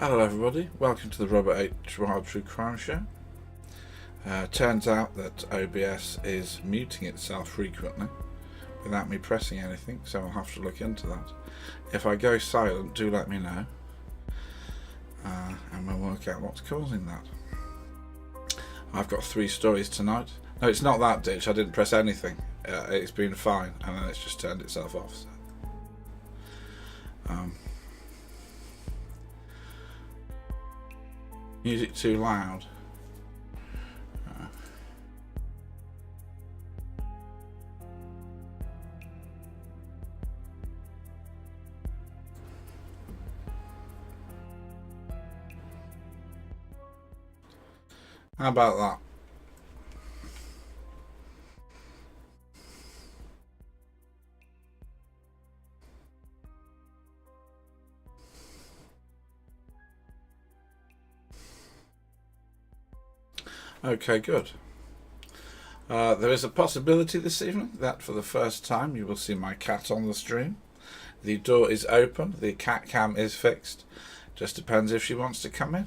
Hello everybody, welcome to the Robert H. Wilde True Crime Show. Turns out that OBS is muting itself frequently without me pressing anything, so I'll have to look into that. If I go silent, do let me know, and we'll work out what's causing that. I've got 3 stories tonight. No, it's not that ditch, I didn't press anything. It's been fine, and then it's just turned itself off. So. Music too loud. How about that? Okay, good. There is a possibility this evening that for the first time you will see my cat on the stream. The door is open, the cat cam is fixed. Just depends if she wants to come in.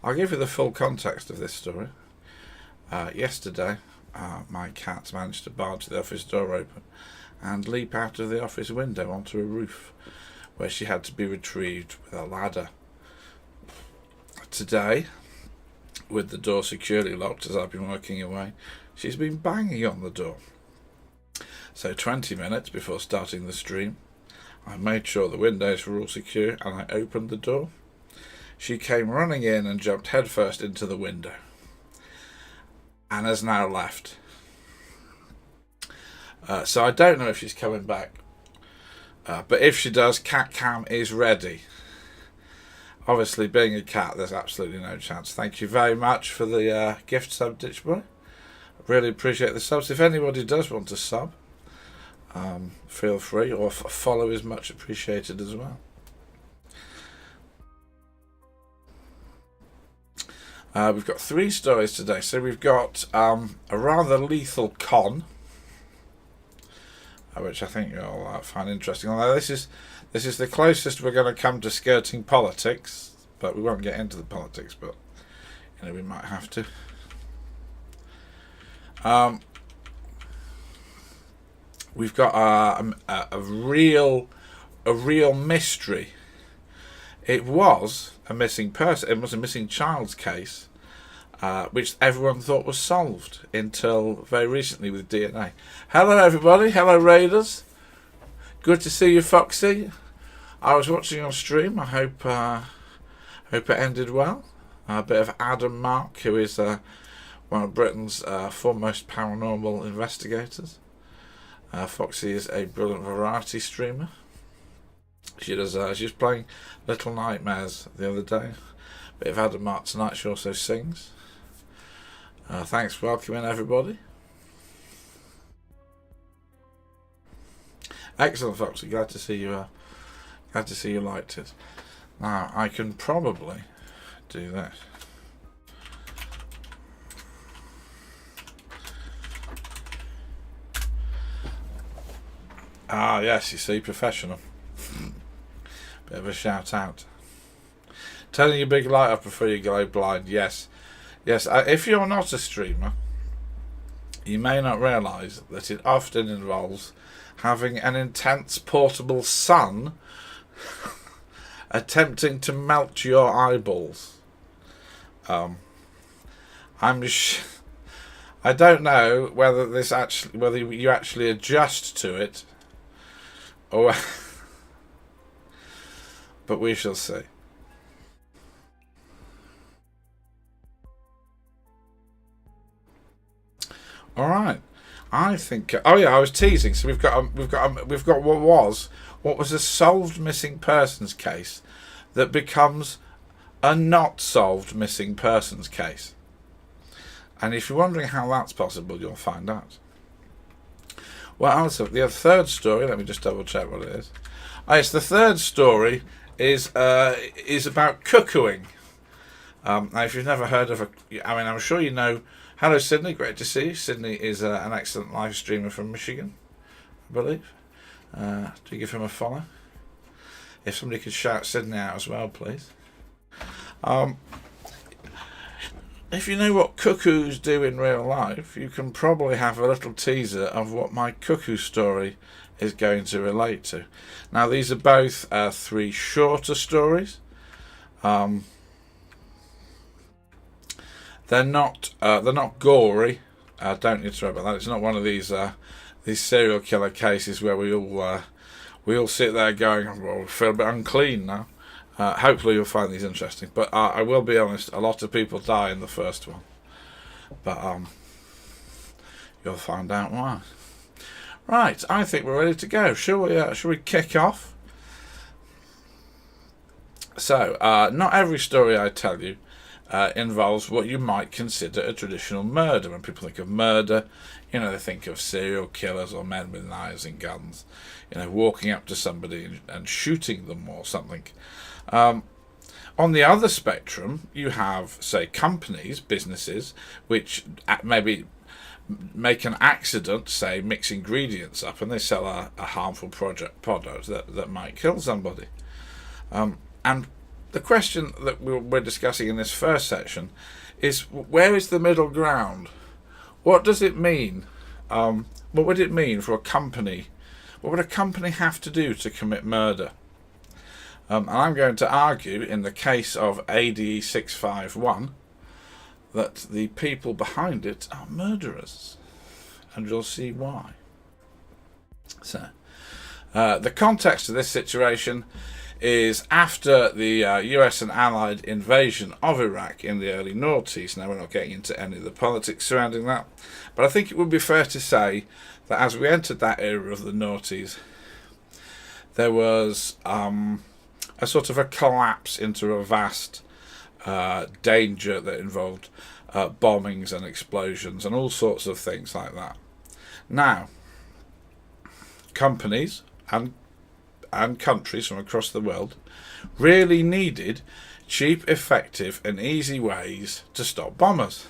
I'll give you the full context of this story. Yesterday, my cat managed to barge the office door open and leap out of the office window onto a roof, where she had to be retrieved with a ladder. Today, with the door securely locked as I've been working away, she's been banging on the door. So 20 minutes before starting the stream, I made sure the windows were all secure and I opened the door. She came running in and jumped headfirst into the window and has now left. So I don't know if she's coming back, but if she does, cat cam is ready. Obviously, being a cat, there's absolutely no chance. Thank you very much for the gift sub, Ditch Boy. I really appreciate the subs. If anybody does want to sub, feel free, or follow is much appreciated as well. We've got 3 stories today. So we've got a rather lethal con, which I think you'll find interesting. Although this is the closest we're going to come to skirting politics, but we won't get into the politics, but we might have to. We've got a real mystery. It was a missing person. It was a missing child's case, which everyone thought was solved until very recently with DNA. Hello everybody. Hello Raiders. Good to see you, Foxy. I was watching your stream. I hope it ended well. A bit of Adam Mark, who is one of Britain's foremost paranormal investigators. Foxy is a brilliant variety streamer. She was playing Little Nightmares the other day. A bit of Adam Mark tonight. She also sings. Thanks for welcoming everybody. Excellent, Foxy. Glad to see you. Glad to see you liked it. Now I can probably do that. Ah, yes. You see, professional. Bit of a shout out. Turning your big light up before you go blind. Yes. If you're not a streamer, you may not realise that it often involves having an intense portable sun attempting to melt your eyeballs. I don't know whether you actually adjust to it, or but we shall see. All right. I think. Oh yeah, I was teasing. So we've got what was a solved missing persons case that becomes a not solved missing persons case. And if you're wondering how that's possible, you'll find out. Well, also the 3rd story. Let me just double check what it is. Oh, yes, the 3rd story is about cuckooing. Now, if you've never heard of I'm sure you know. Hello, Sydney. Great to see you. Sydney is an excellent live streamer from Michigan, I believe. Do give him a follow. If somebody could shout Sydney out as well, please. If you know what cuckoos do in real life, you can probably have a little teaser of what my cuckoo story is going to relate to. Now, these are both 3 shorter stories. They're not gory. Don't need to worry about that. It's not one of these serial killer cases where we all sit there going, well, we feel a bit unclean now. Hopefully you'll find these interesting. But I will be honest, a lot of people die in the first one. But you'll find out why. Right, I think we're ready to go. Shall we kick off? So, not every story I tell you involves what you might consider a traditional murder. When people think of murder, they think of serial killers or men with knives and guns, walking up to somebody and shooting them or something. On the other spectrum, you have, say, companies, businesses, which maybe make an accident, say, mix ingredients up, and they sell a harmful product that might kill somebody. And the question that we're discussing in this first section is, where is the middle ground? What does it mean? What would it mean for a company? What would a company have to do to commit murder? And I'm going to argue, in the case of ADE 651, that the people behind it are murderers. And you'll see why. So, the context of this situation is after the US and Allied invasion of Iraq in the early noughties. Now, we're not getting into any of the politics surrounding that, but I think it would be fair to say that as we entered that era of the noughties, there was a sort of a collapse into a vast danger that involved bombings and explosions and all sorts of things like that. Now, companies and countries from across the world really needed cheap, effective and easy ways to stop bombers.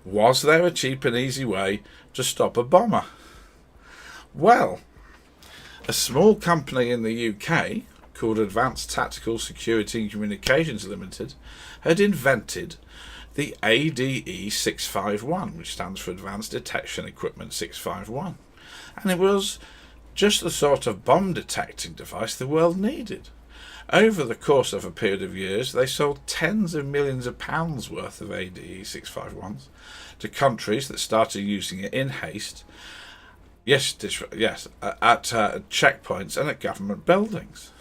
Was there a cheap and easy way to stop a bomber? Well, a small company in the UK called Advanced Tactical Security and Communications Limited had invented the ADE 651, which stands for Advanced Detection Equipment 651. And it was just the sort of bomb detecting device the world needed. Over the course of a period of years, they sold tens of millions of pounds worth of ADE 651s to countries that started using it in haste. Yes, at checkpoints and at government buildings.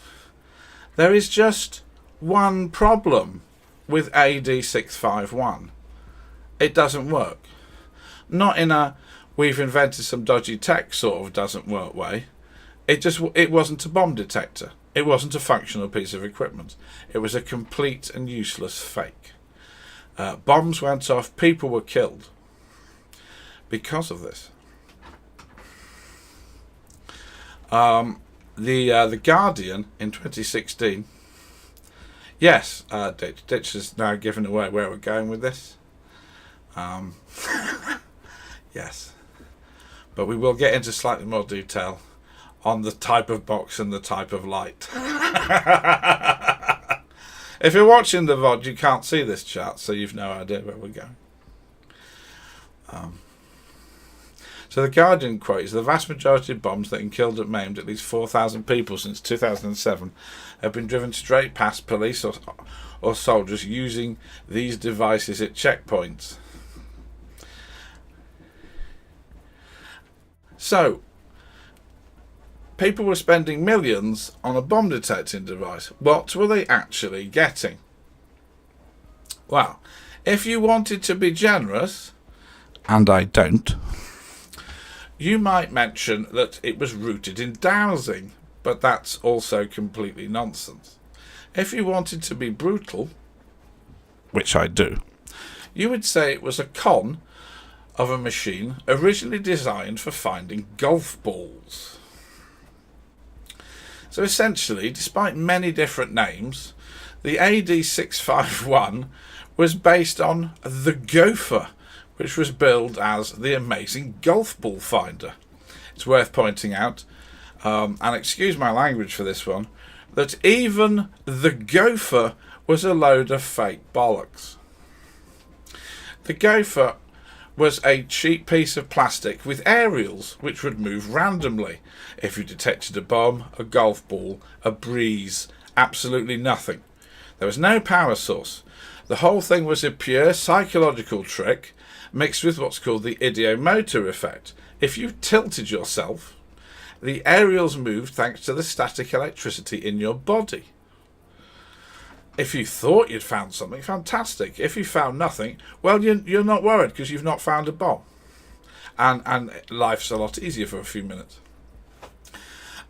There is just one problem with AD 651. It doesn't work. Not in a we've invented some dodgy tech sort of doesn't work way. It wasn't a bomb detector. It wasn't a functional piece of equipment. It was a complete and useless fake. Bombs went off. People were killed because of this. The Guardian in 2016. Yes, Ditch has now given away where we're going with this. Yes, but we will get into slightly more detail on the type of box and the type of light. If you're watching the VOD, you can't see this chart, so you've no idea where we're going. So the Guardian quotes, the vast majority of bombs that have killed and maimed at least 4,000 people since 2007 have been driven straight past police or soldiers using these devices at checkpoints. So, people were spending millions on a bomb detecting device. What were they actually getting? Well, if you wanted to be generous, and I don't, you might mention that it was rooted in dowsing, but that's also completely nonsense. If you wanted to be brutal, which I do, you would say it was a con of a machine originally designed for finding golf balls. So essentially, despite many different names, the AD 651 was based on the Gopher, which was billed as the amazing golf ball finder. It's worth pointing out, and excuse my language for this one, that even the Gopher was a load of fake bollocks. The gopher was a cheap piece of plastic with aerials which would move randomly if you detected a bomb, a golf ball, a breeze, absolutely nothing. There was no power source. The whole thing was a pure psychological trick mixed with what's called the idiomotor effect. If you tilted yourself, the aerials moved thanks to the static electricity in your body. If you thought you'd found something, fantastic. If you found nothing, well, you're not worried because you've not found a bomb. And life's a lot easier for a few minutes.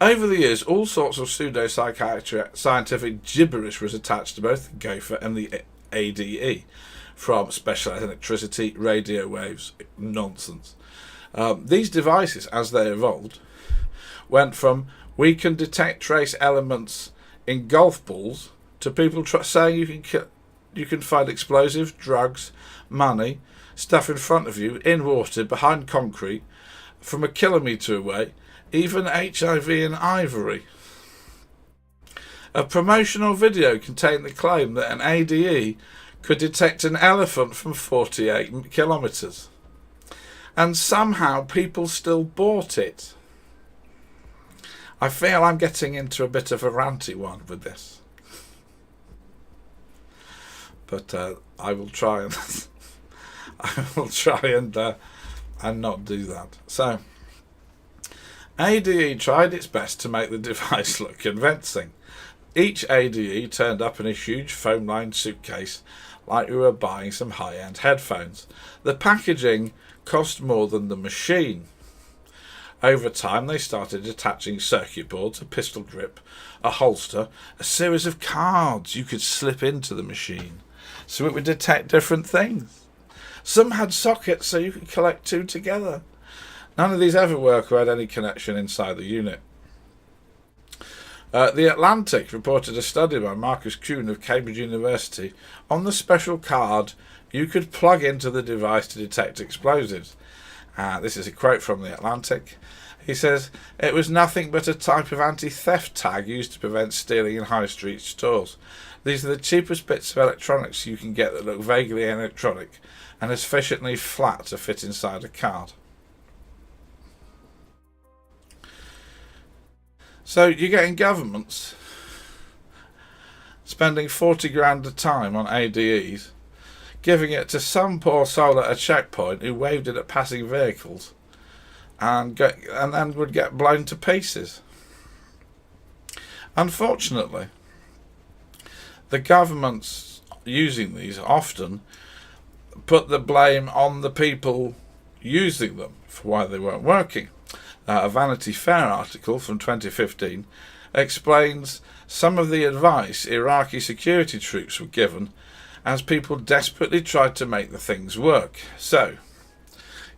Over the years, all sorts of pseudo-scientific gibberish was attached to both the gopher and the ADE, from specialised electricity, radio waves, nonsense. These devices, as they evolved, went from we can detect trace elements in golf balls to people saying you can find explosives, drugs, money, stuff in front of you, in water, behind concrete, from a kilometre away, even HIV and ivory. A promotional video contained the claim that an ADE could detect an elephant from 48 kilometres. And somehow people still bought it. I feel I'm getting into a bit of a ranty one with this. But I will try and not do that. So, ADE tried its best to make the device look convincing. Each ADE turned up in a huge foam-lined suitcase, like we were buying some high-end headphones. The packaging cost more than the machine. Over time, they started attaching circuit boards, a pistol grip, a holster, a series of cards you could slip into the machine, so it would detect different things. Some had sockets so you could collect two together. None of these ever worked or had any connection inside the unit. The Atlantic reported a study by Marcus Kuhn of Cambridge University on the special card you could plug into the device to detect explosives. This is a quote from the Atlantic. He says, "It was nothing but a type of anti-theft tag used to prevent stealing in high street stores. These are the cheapest bits of electronics you can get that look vaguely electronic and are sufficiently flat to fit inside a card." So you're getting governments spending 40 grand a time on ADEs, giving it to some poor soul at a checkpoint who waved it at passing vehicles and then would get blown to pieces. Unfortunately, the governments using these often put the blame on the people using them for why they weren't working. A Vanity Fair article from 2015 explains some of the advice Iraqi security troops were given as people desperately tried to make the things work. So,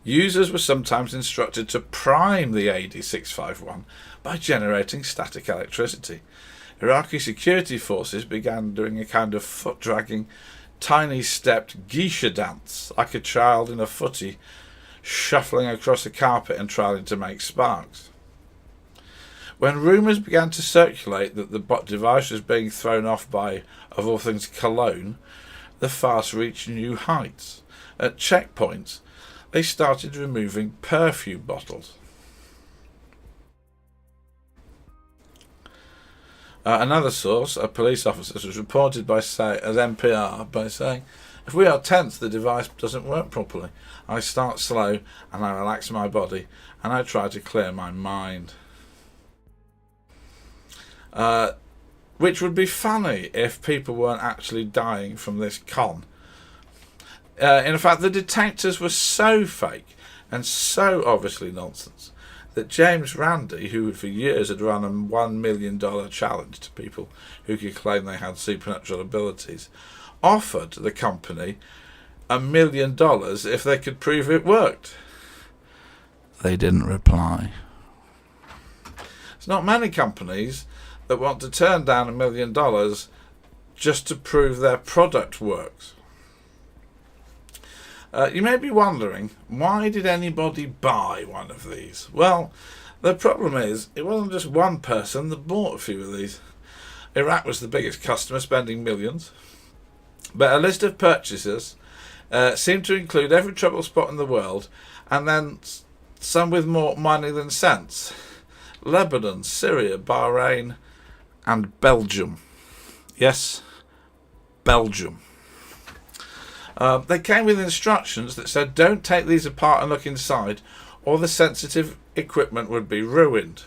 users were sometimes instructed to prime the AD651 by generating static electricity. Iraqi security forces began doing a kind of foot-dragging, tiny-stepped geisha dance, like a child in a footy shuffling across a carpet and trying to make sparks. When rumours began to circulate that the device was being thrown off by, of all things, Cologne, the farce reached new heights. At checkpoints, they started removing perfume bottles. Another source, a police officer, was reported as NPR by saying, "If we are tense, the device doesn't work properly. I start slow and I relax my body and I try to clear my mind." Which would be funny if people weren't actually dying from this con. In fact, the detectors were so fake and so obviously nonsense that James Randi, who for years had run a $1 million challenge to people who could claim they had supernatural abilities, offered the company $1 million if they could prove it worked. They didn't reply. There's not many companies that want to turn down $1 million just to prove their product works. You may be wondering, why did anybody buy one of these? Well, the problem is, it wasn't just one person that bought a few of these. Iraq was the biggest customer, spending millions. But a list of purchasers seemed to include every trouble spot in the world, and then some with more money than sense. Lebanon, Syria, Bahrain, and Belgium. Yes, Belgium. They came with instructions that said, don't take these apart and look inside, or the sensitive equipment would be ruined.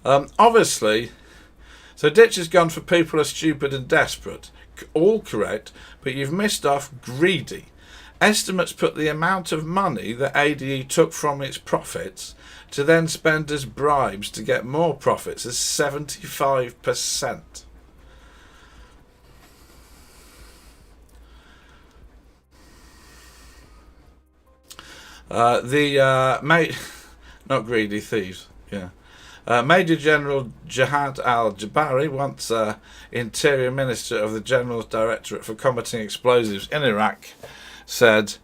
Obviously, so Ditch has gone for people are stupid and desperate. All correct, but you've missed off greedy. Estimates put the amount of money that ADE took from its profits to then spend as bribes to get more profits as 75%. Not greedy, thieves, yeah. Major General Jihad al-Jabari, once Interior Minister of the General Directorate for Combating Explosives in Iraq, said,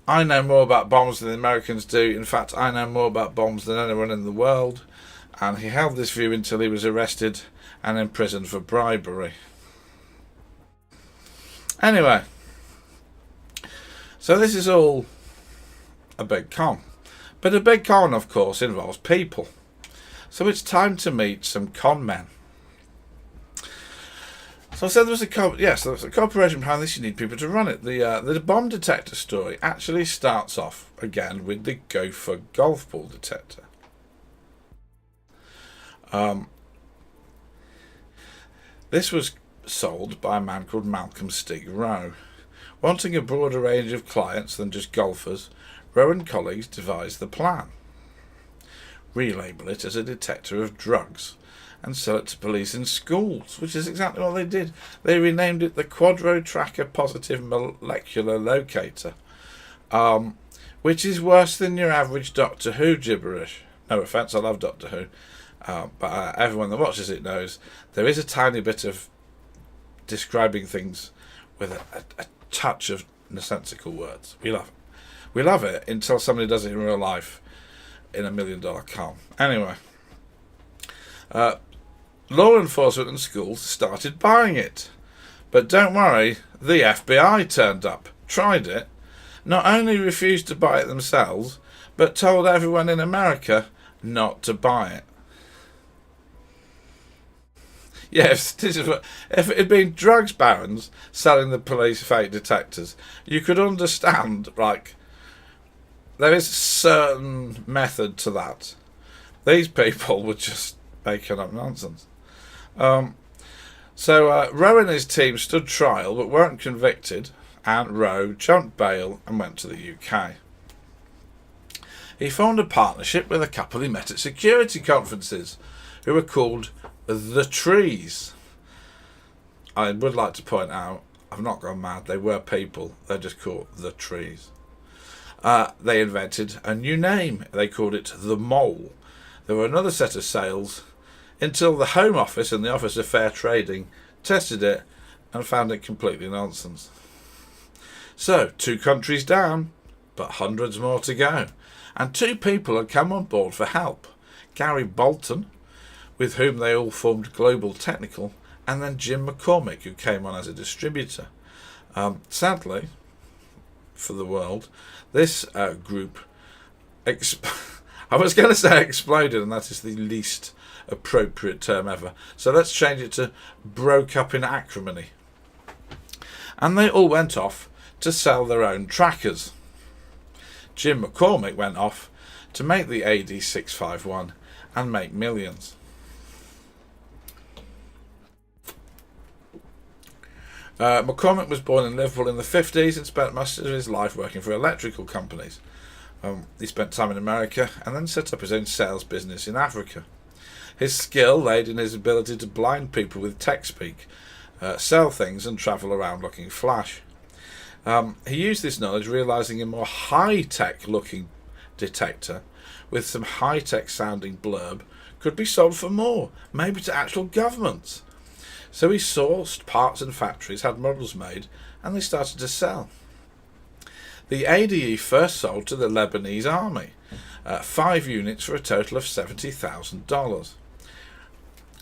I know more about bombs than the Americans do. In fact, I know more about bombs than anyone in the world. And he held this view until he was arrested and imprisoned for bribery. Anyway, so this is all a big con. But a big con, of course, involves people. So it's time to meet some con men. So I said there was a corporation behind this. You need people to run it. The bomb detector story actually starts off again with the Gopher golf ball detector. This was sold by a man called Malcolm Stig Rowe. Wanting a broader range of clients than just golfers, Rowe and colleagues devised the plan. Relabel it as a detector of drugs and sell it to police in schools, which is exactly what they did. They renamed it the Quadro Tracker Positive Molecular Locator, which is worse than your average Doctor Who gibberish. No offence, I love Doctor Who, but everyone that watches it knows there is a tiny bit of describing things with a touch of nonsensical words. We love it. We love it until somebody does it in real life in $1 million con. Anyway, law enforcement and schools started buying it. But don't worry, the FBI turned up, tried it, not only refused to buy it themselves, but told everyone in America not to buy it. Yeah, if it had been drugs barons selling the police fake detectors, you could understand, like, there is a certain method to that. These people were just making up nonsense. So Rowe and his team stood trial but weren't convicted, and Rowe jumped bail and went to the UK. He formed a partnership with a couple he met at security conferences who were called The Trees. I would like to point out, I've not gone mad, they were people, they're just called The Trees. They invented a new name. They called it the Mole. There were another set of sales until the Home Office and the Office of Fair Trading tested it and found it completely nonsense. So, 2 countries down, but hundreds more to go. And 2 people had come on board for help. Gary Bolton, with whom they all formed Global Technical, and then Jim McCormick, who came on as a distributor. Sadly, for the world, this group, I was going to say exploded, and that is the least appropriate term ever. So let's change it to broke up in acrimony. And they all went off to sell their own trackers. Jim McCormick went off to make the AD651 and make millions. McCormick was born in Liverpool in the 50s and spent most of his life working for electrical companies. He spent time in America and then set up his own sales business in Africa. His skill laid in his ability to blind people with tech speak, sell things and travel around looking flash. He used this knowledge, realising a more high-tech looking detector with some high-tech sounding blurb could be sold for more, maybe to actual governments. So he sourced parts and factories, had models made, and they started to sell. The ADE first sold to the Lebanese army, 5 units for a total of $70,000.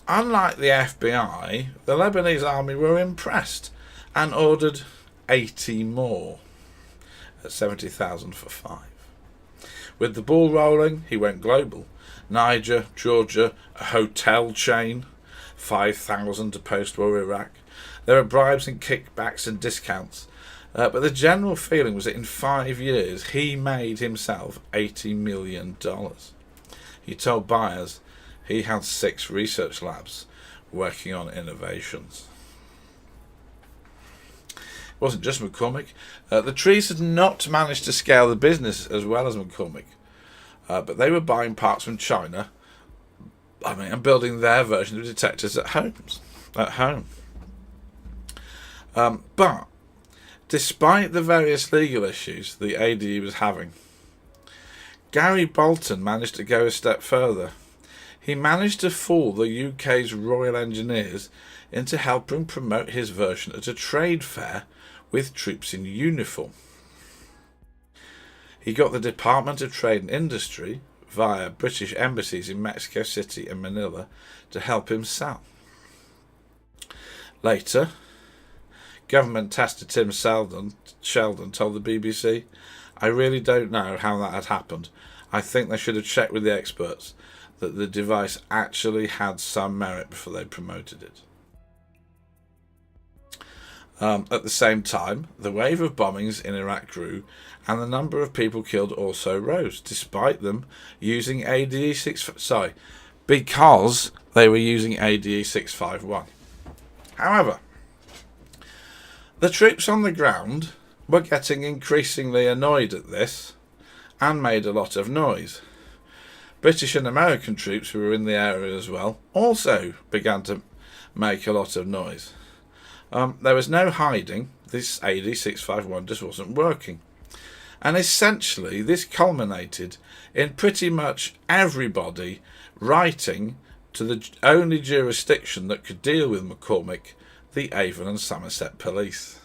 Unlike the FBI, the Lebanese army were impressed and ordered 80 more at 70,000 for 5. With the ball rolling, he went global. Niger, Georgia, a hotel chain, 5,000 to post-war Iraq. There were bribes and kickbacks and discounts. But the general feeling was that in 5 years he made himself $80 million. He told buyers he had 6 research labs working on innovations. It wasn't just McCormick. The trees had not managed to scale the business as well as McCormick. But they were buying parts from China, and building their version of detectors at home. But despite the various legal issues the ADE was having, Gary Bolton managed to go a step further. He managed to fool the UK's Royal Engineers into helping promote his version at a trade fair with troops in uniform. He got the Department of Trade and Industry, via British embassies in Mexico City and Manila, to help him sell. Later, government tester Tim Sheldon told the BBC, "I really don't know how that had happened. I think they should have checked with the experts that the device actually had some merit before they promoted it." At the same time, the wave of bombings in Iraq grew, and the number of people killed also rose, despite them using because they were using ADE 651. However, the troops on the ground were getting increasingly annoyed at this and made a lot of noise. British and American troops who were in the area as well also began to make a lot of noise. There was no hiding. This AD 651 just wasn't working. And essentially this culminated in pretty much everybody writing to the only jurisdiction that could deal with McCormick, the Avon and Somerset Police.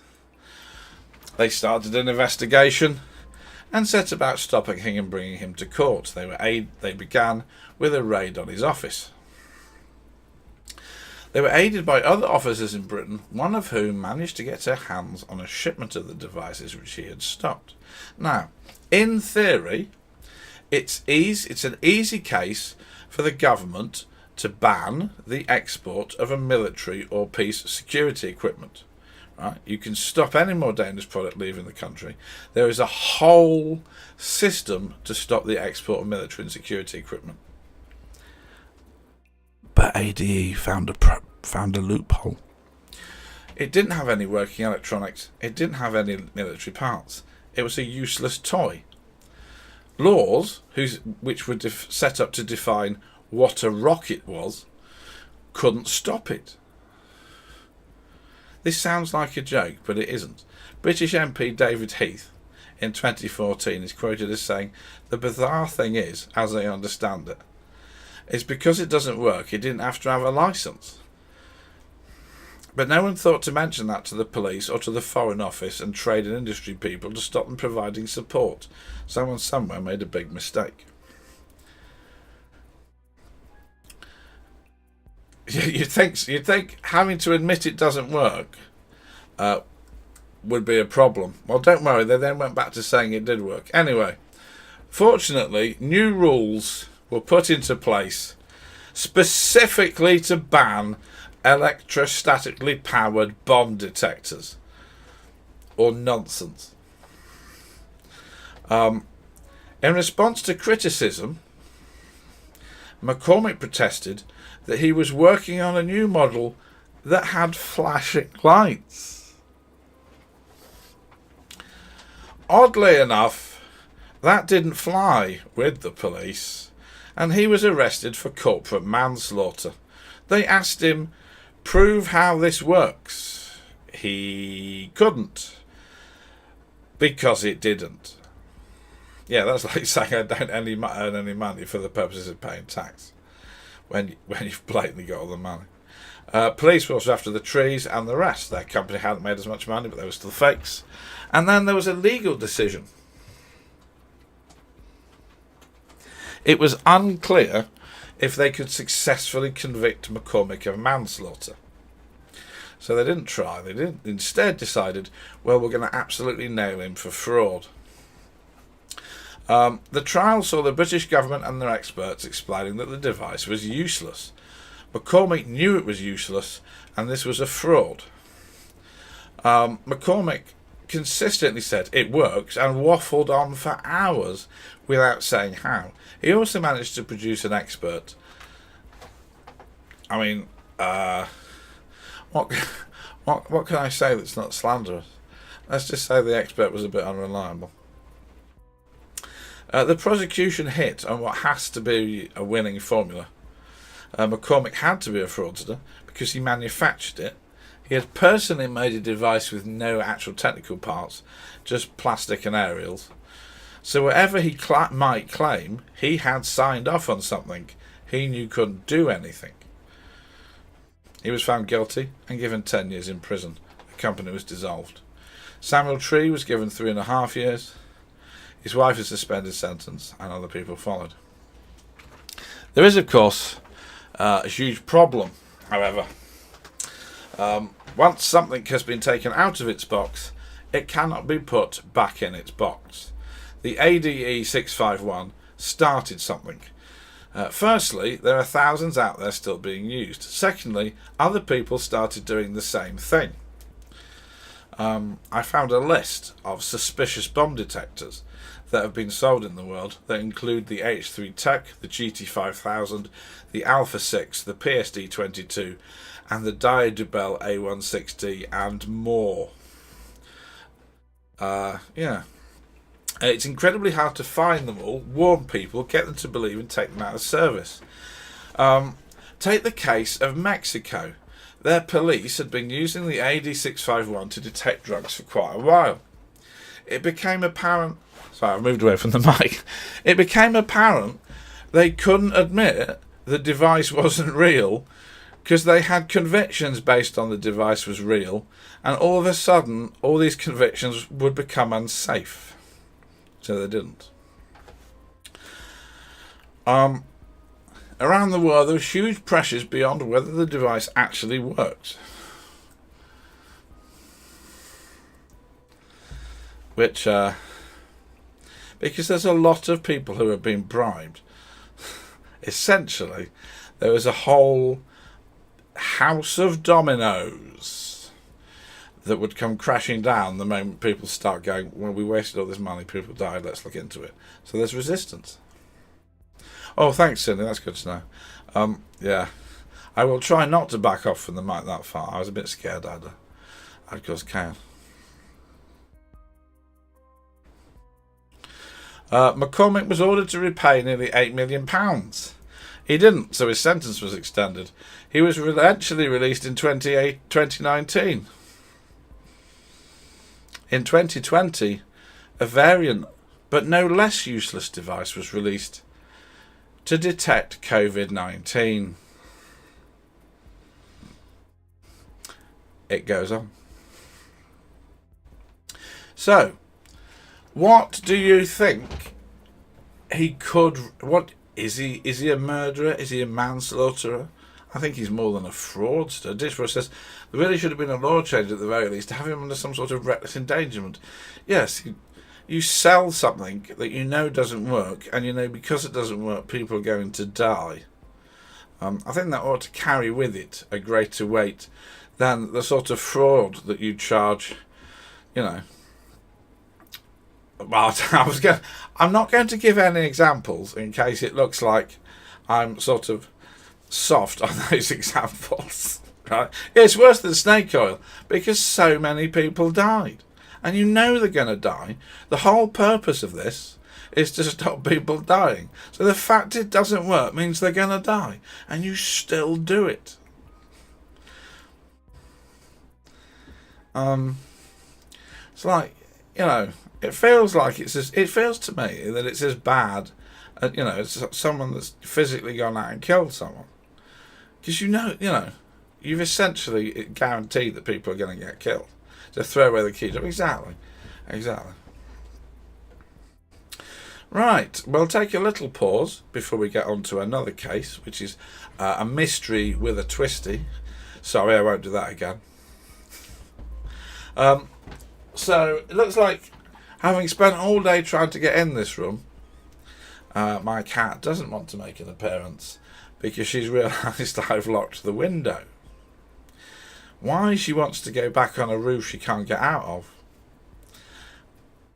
They started an investigation and set about stopping him and bringing him to court. They began with a raid on his office. They were aided by other officers in Britain, one of whom managed to get her hands on a shipment of the devices which he had stopped. Now, in theory, it's an easy case for the government to ban the export of a military or peace security equipment. Right? You can stop any more dangerous product leaving the country. There is a whole system to stop the export of military and security equipment. But ADE found a loophole. It didn't have any working electronics. It didn't have any military parts. It was a useless toy. Laws, which were set up to define what a rocket was, couldn't stop it. This sounds like a joke, but it isn't. British MP David Heath in 2014 is quoted as saying, "The bizarre thing is, as I understand it, is because it doesn't work, it didn't have to have a licence." But no one thought to mention that to the police or to the Foreign Office and trade and industry people to stop them providing support. Someone somewhere made a big mistake. You'd think having to admit it doesn't work would be a problem. Well, don't worry, they then went back to saying it did work. Anyway, fortunately, new rules were put into place specifically to ban electrostatically powered bomb detectors, or nonsense. In response to criticism, McCormick protested that he was working on a new model that had flashing lights. Oddly enough, that didn't fly with the police, and he was arrested for corporate manslaughter. They asked him, "Prove how this works." He couldn't, because it didn't. Yeah, that's like saying I don't earn any money for the purposes of paying tax, when you've blatantly got all the money. Police were also after the trees and the rest. Their company hadn't made as much money, but they were still fakes. And then there was a legal decision. It was unclear if they could successfully convict McCormick of manslaughter. So they didn't try. They instead decided, well, we're going to absolutely nail him for fraud. The trial saw the British government and their experts explaining that the device was useless. McCormick knew it was useless, and this was a fraud. McCormick consistently said it works and waffled on for hours without saying how. He also managed to produce an expert. I mean, what can I say that's not slanderous? Let's just say the expert was a bit unreliable. The prosecution hit on what has to be a winning formula. McCormick had to be a fraudster because he manufactured it. He had personally made a device with no actual technical parts, just plastic and aerials. So whatever he might claim, he had signed off on something he knew couldn't do anything. He was found guilty and given 10 years in prison. The company was dissolved. Samuel Tree was given 3.5 years. His wife was suspended sentence, and other people followed. There is, of course, a huge problem, however. Once something has been taken out of its box, it cannot be put back in its box. The ADE 651 started something. Firstly, there are thousands out there still being used. Secondly, other people started doing the same thing. I found a list of suspicious bomb detectors that have been sold in the world that include the H3 Tech, the GT5000, the Alpha 6, the PSD 22, and the Diadubel A16D, and more. It's incredibly hard to find them all, warn people, get them to believe, and take them out of service. Take the case of Mexico. Their police had been using the AD651 to detect drugs for quite a while. It became apparent... Sorry, I've moved away from the mic. It became apparent they couldn't admit the device wasn't real because they had convictions based on the device was real, and all of a sudden all these convictions would become unsafe. So they didn't. Around the world there were huge pressures beyond whether the device actually works. Which, because there's a lot of people who have been bribed. Essentially, there was a whole house of dominoes that would come crashing down the moment people start going, well, we wasted all this money, people died, let's look into it. So there's resistance. Oh, thanks, Cindy, that's good to know. Yeah, I will try not to back off from the mic that far. I was a bit scared I'd cause chaos. McCormick was ordered to repay nearly £8 million. He didn't, so his sentence was extended. He was eventually released in 2019. In 2020, a variant, but no less useless device was released to detect COVID-19. It goes on. So, what do you think he could... What is he? Is he a murderer? Is he a manslaughterer? I think he's more than a fraudster. Dishwater says there really should have been a law change at the very least to have him under some sort of reckless endangerment. Yes, you sell something that you know doesn't work, and you know because it doesn't work, people are going to die. I think that ought to carry with it a greater weight than the sort of fraud that you charge, you know. Well, I'm not going to give any examples in case it looks like I'm sort of soft on those examples. Right? It's worse than snake oil because so many people died. And you know they're going to die. The whole purpose of this is to stop people dying. So the fact it doesn't work means they're going to die. And you still do it. It's like, you know, it feels like it feels to me that it's as bad, you know, as someone that's physically gone out and killed someone. Because you know, you've essentially guaranteed that people are going to get killed. So throw away the key. Exactly. Right, we'll take a little pause before we get on to another case, which is a mystery with a twisty. Sorry, I won't do that again. So it looks like, having spent all day trying to get in this room, my cat doesn't want to make an appearance because she's realised I've locked the window. Why she wants to go back on a roof she can't get out of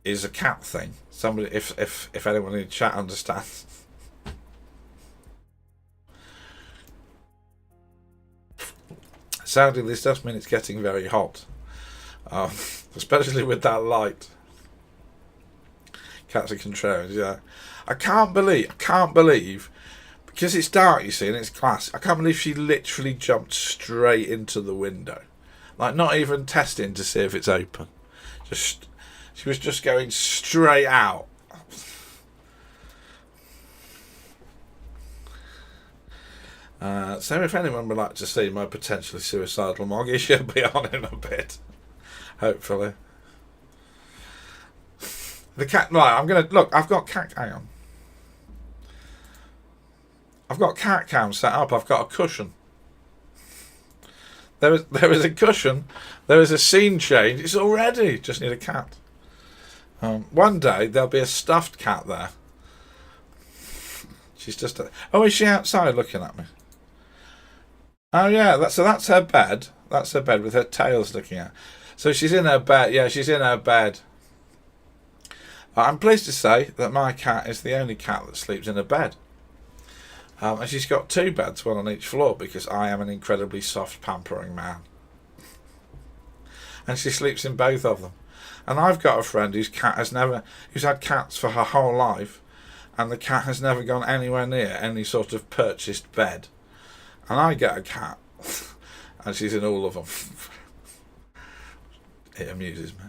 is a cat thing. Somebody, if anyone in the chat understands. Sadly, this does mean it's getting very hot, especially with that light. Cats are contrarians, yeah. I can't believe, because it's dark, you see, and it's glass. I can't believe she literally jumped straight into the window, like not even testing to see if it's open. She was just going straight out. So if anyone would like to see my potentially suicidal moggy, she'll be on in a bit, hopefully. The cat, right, I'm gonna look. I've got cat. Hang on. I've got cat cam set up. I've got a cushion. There is a cushion. There is a scene change. It's already just need a cat. One day there'll be a stuffed cat there. She's just. Oh, is she outside looking at me? Oh yeah, so that's her bed. That's her bed with her tails looking out. So she's in her bed. Yeah, she's in her bed. I'm pleased to say that my cat is the only cat that sleeps in a bed. And she's got two beds, one on each floor, because I am an incredibly soft, pampering man. And she sleeps in both of them. And I've got a friend whose had cats for her whole life, and the cat has never gone anywhere near any sort of purchased bed. And I get a cat, and she's in all of them. It amuses me.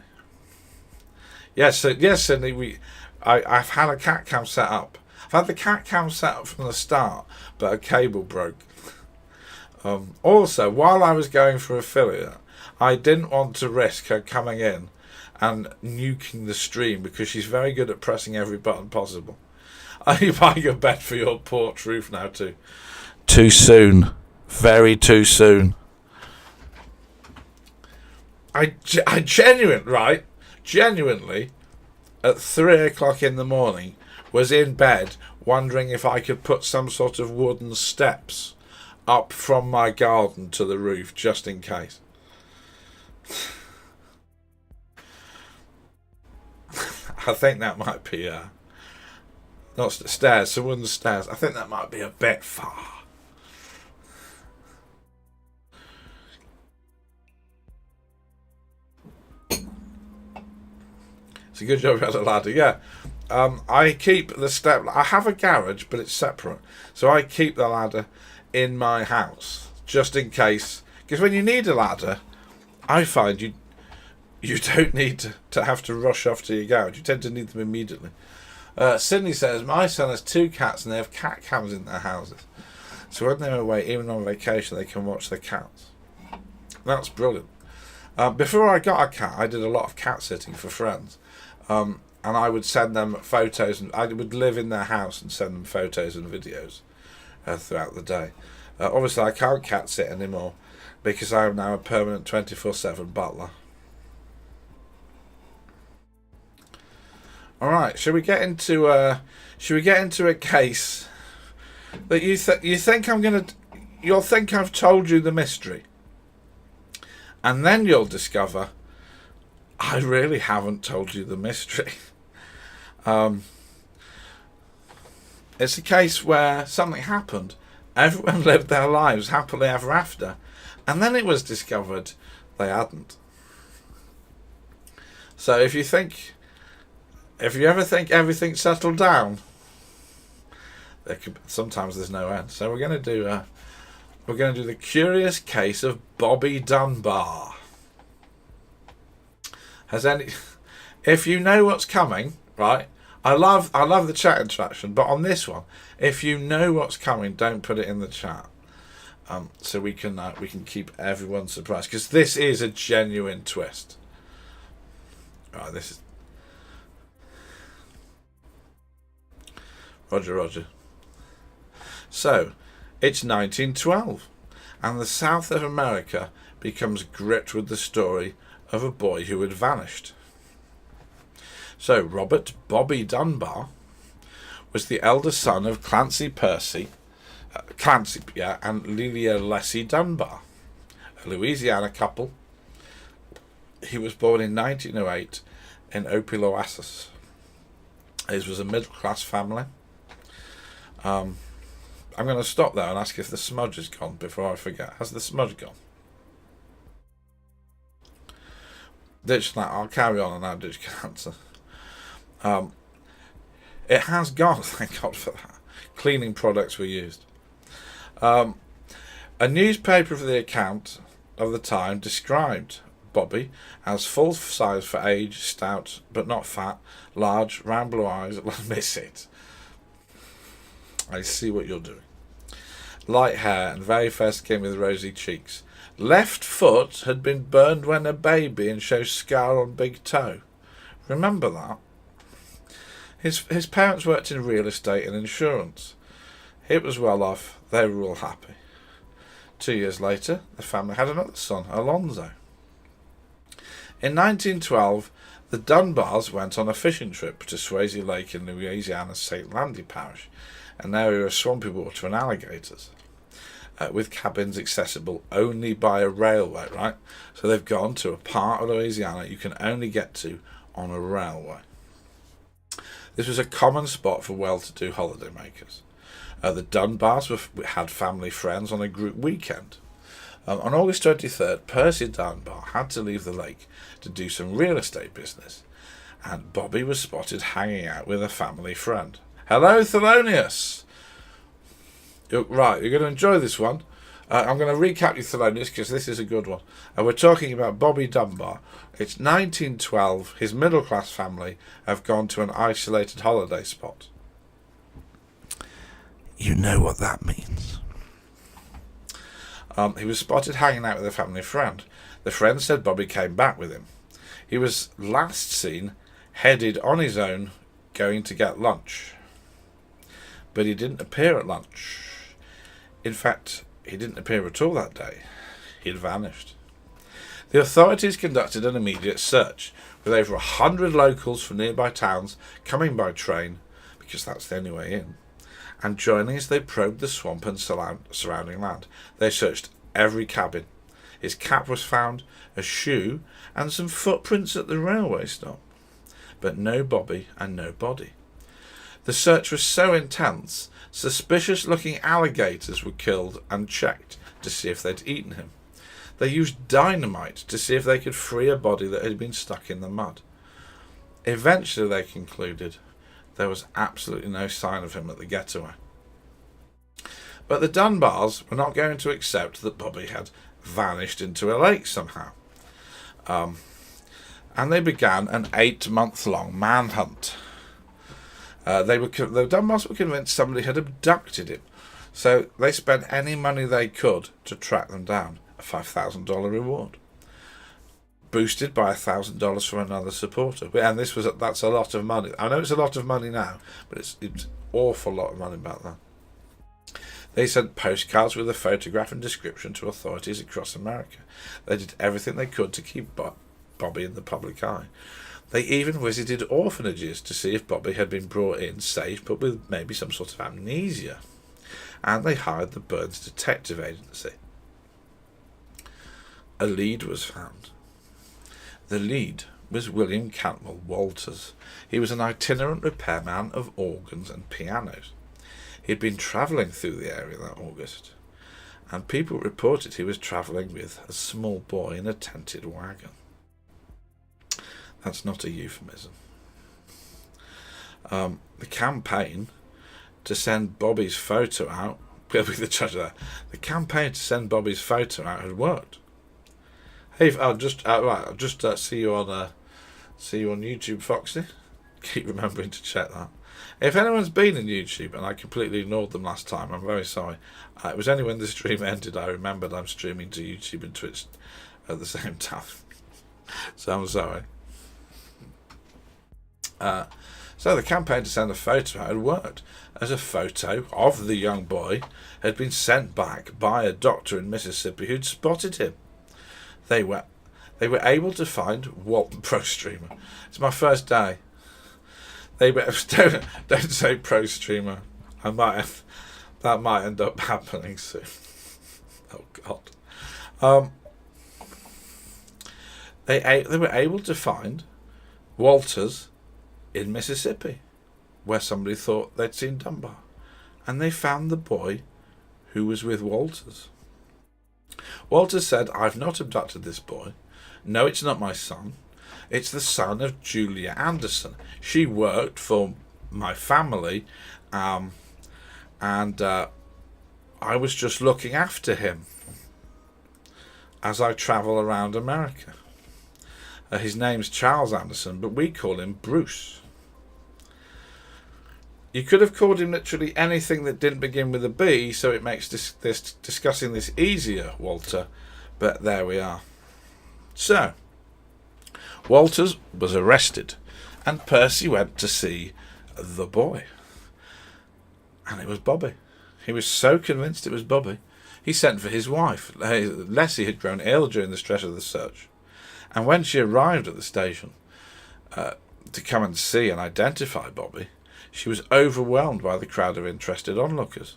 Yes, Sydney. I've had a cat cam set up. I've had the cat cam set up from the start, but a cable broke. Also, while I was going for affiliate, I didn't want to risk her coming in and nuking the stream because she's very good at pressing every button possible. Are you buying a bed for your porch roof now too? Too soon. Very too soon. I genuinely, at 3 o'clock in the morning, was in bed wondering if I could put some sort of wooden steps up from my garden to the roof, just in case. I think that might be, not stairs, some wooden stairs. I think that might be a bit far. It's a good job you had a ladder, yeah. I keep the step. I have a garage, but it's separate, so I keep the ladder in my house just in case. Because when you need a ladder, I find you don't need to have to rush off to your garage. You tend to need them immediately. Sydney says my son has 2 cats and they have cat cams in their houses, so when they're away, even on vacation, they can watch their cats. That's brilliant. Before I got a cat, I did a lot of cat sitting for friends. And I would send them photos, and I would live in their house and send them photos and videos throughout the day. Obviously, I can't cat sit anymore because I am now a permanent 24/7 butler. All right, shall we get into a case that you think you'll think I've told you the mystery, and then you'll discover I really haven't told you the mystery. It's a case where something happened. Everyone lived their lives happily ever after. And then it was discovered they hadn't. So if you ever think everything's settled down, sometimes there's no end. So we're going to do the curious case of Bobby Dunbar. If you know what's coming, right? I love the chat interaction, but on this one, if you know what's coming, don't put it in the chat, so we can keep everyone surprised, because this is a genuine twist. Right, this is. Roger, Roger. So, it's 1912, and the south of America becomes gripped with the story of a boy who had vanished. So, Robert Bobby Dunbar was the elder son of Clancy, and Lelia Leslie Dunbar, a Louisiana couple. He was born in 1908 in Opelousas. His was a middle-class family. I'm going to stop there and ask if the smudge has gone before I forget. Has the smudge gone? Ditch that. I'll carry on and now Ditch can answer. It has gone, thank God for that. Cleaning products were used. A newspaper of the account of the time described Bobby as full size for age, stout but not fat, large, round blue eyes. Miss it. I see what you're doing. Light hair and very fair skin with rosy cheeks. Left foot had been burned when a baby and shows scar on big toe. Remember that? His parents worked in real estate and insurance. He was well off. They were all happy. 2 years later, the family had another son, Alonzo. In 1912, the Dunbars went on a fishing trip to Swayze Lake in Louisiana's St. Landy parish, an area of swampy water and alligators, with cabins accessible only by a railway, right? So they've gone to a part of Louisiana you can only get to on a railway. This was a common spot for well-to-do holidaymakers. The Dunbars had family friends on a group weekend. On August 23rd, Percy Dunbar had to leave the lake to do some real estate business, and Bobby was spotted hanging out with a family friend. Hello, Thelonious! Right, you're going to enjoy this one. I'm going to recap you, Thelonious, because this is a good one. We're talking about Bobby Dunbar. It's 1912. His middle-class family have gone to an isolated holiday spot. You know what that means. He was spotted hanging out with a family friend. The friend said Bobby came back with him. He was last seen headed on his own going to get lunch. But he didn't appear at lunch. In fact, he didn't appear at all that day. He'd vanished. The authorities conducted an immediate search, with over 100 locals from nearby towns coming by train, because that's the only way in, and joining as they probed the swamp and surrounding land. They searched every cabin. His cap was found, a shoe, and some footprints at the railway stop. But no Bobby and no body. The search was so intense, suspicious-looking alligators were killed and checked to see if they'd eaten him. They used dynamite to see if they could free a body that had been stuck in the mud. Eventually, they concluded there was absolutely no sign of him at the getaway. But the Dunbars were not going to accept that Bobby had vanished into a lake somehow. And they began an 8-month-long manhunt. The Dunbars were convinced somebody had abducted him, so they spent any money they could to track them down, a $5,000 reward, boosted by $1,000 from another supporter. And that's a lot of money. I know it's a lot of money now, but it's awful lot of money back then. They sent postcards with a photograph and description to authorities across America. They did everything they could to keep Bobby in the public eye. They even visited orphanages to see if Bobby had been brought in safe, but with maybe some sort of amnesia. And they hired the Burns Detective Agency. A lead was found. The lead was William Cantwell Walters. He was an itinerant repairman of organs and pianos. He had been travelling through the area that August, and people reported he was travelling with a small boy in a tented wagon. That's not a euphemism. The campaign to send Bobby's photo out, we'll be the judge of that. The campaign to send Bobby's photo out had worked. Hey, I'll just see you on YouTube, Foxy. Keep remembering to check that. If anyone's been in YouTube and I completely ignored them last time, I'm very sorry. It was only when the stream ended I remembered I'm streaming to YouTube and Twitch at the same time. So I'm sorry. So the campaign to send a photo had worked, as a photo of the young boy had been sent back by a doctor in Mississippi who'd spotted him. They were able to find Walton Pro Streamer. It's my first day. They were don't say Pro Streamer. That might end up happening soon. Oh God. They were able to find Walters in Mississippi, where somebody thought they'd seen Dunbar, and they found the boy who was with Walters. Walters said, "I've not abducted this boy. No, it's not my son. It's the son of Julia Anderson. She worked for my family, and I was just looking after him as I travel around America. His name's Charles Anderson, but we call him Bruce." You could have called him literally anything that didn't begin with a B, so it makes discussing this easier, Walter, but there we are. So, Walters was arrested, and Percy went to see the boy. And it was Bobby. He was so convinced it was Bobby, he sent for his wife. Leslie had grown ill during the stress of the search, and when she arrived at the station to come and see and identify Bobby, she was overwhelmed by the crowd of interested onlookers.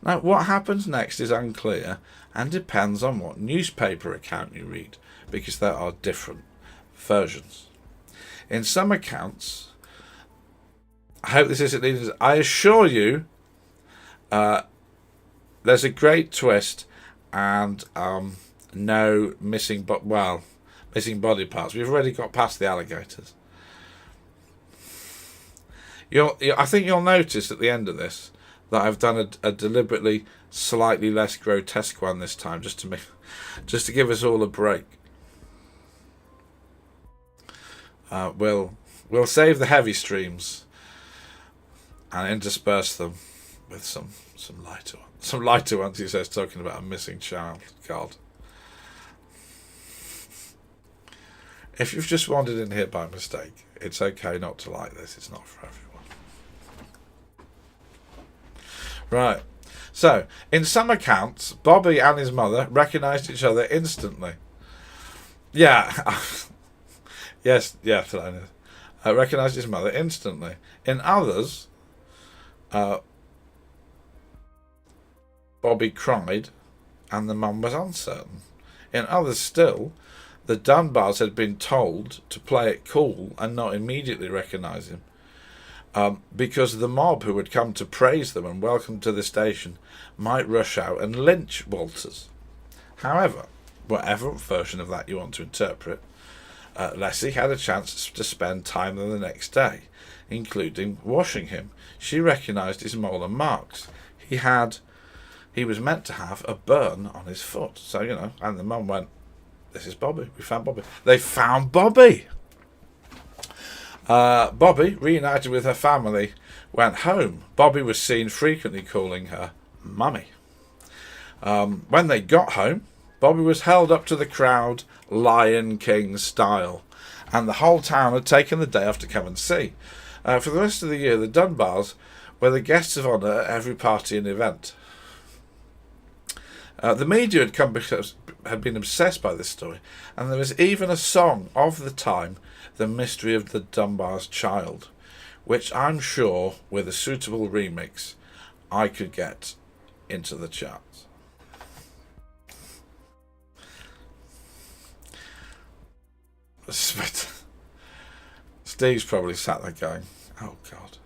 Now, what happens next is unclear and depends on what newspaper account you read, because there are different versions. In some accounts, I hope this isn't leading. I assure you, there's a great twist and no missing body parts. We've already got past the alligators. I think you'll notice at the end of this that I've done a deliberately slightly less grotesque one this time, just to give us all a break. We'll save the heavy streams and intersperse them with some lighter ones. Some lighter ones, he says, talking about a missing child. God. If you've just wandered in here by mistake, it's okay not to like this. It's not for everyone. Right. So, in some accounts, Bobby and his mother recognised each other instantly. Yeah. Yes, Thelonious. Recognised his mother instantly. In others, Bobby cried and the mum was uncertain. In others still, the Dunbars had been told to play it cool and not immediately recognise him, because the mob who had come to praise them and welcome to the station might rush out and lynch Walters. However, whatever version of that you want to interpret, Leslie had a chance to spend time there the next day, including washing him. She recognised his molar marks. He was meant to have a burn on his foot. So, and the mum went, "This is Bobby. We found Bobby." They found Bobby! Bobby, reunited with her family, went home. Bobby was seen frequently calling her Mummy. When they got home, Bobby was held up to the crowd, Lion King style, and the whole town had taken the day off to come and see. For the rest of the year, the Dunbars were the guests of honour at every party and event. The media had been obsessed by this story, and there was even a song of the time, "The Mystery of the Dunbar's Child," which I'm sure, with a suitable remix, I could get into the charts. Steve's probably sat there going, "Oh God."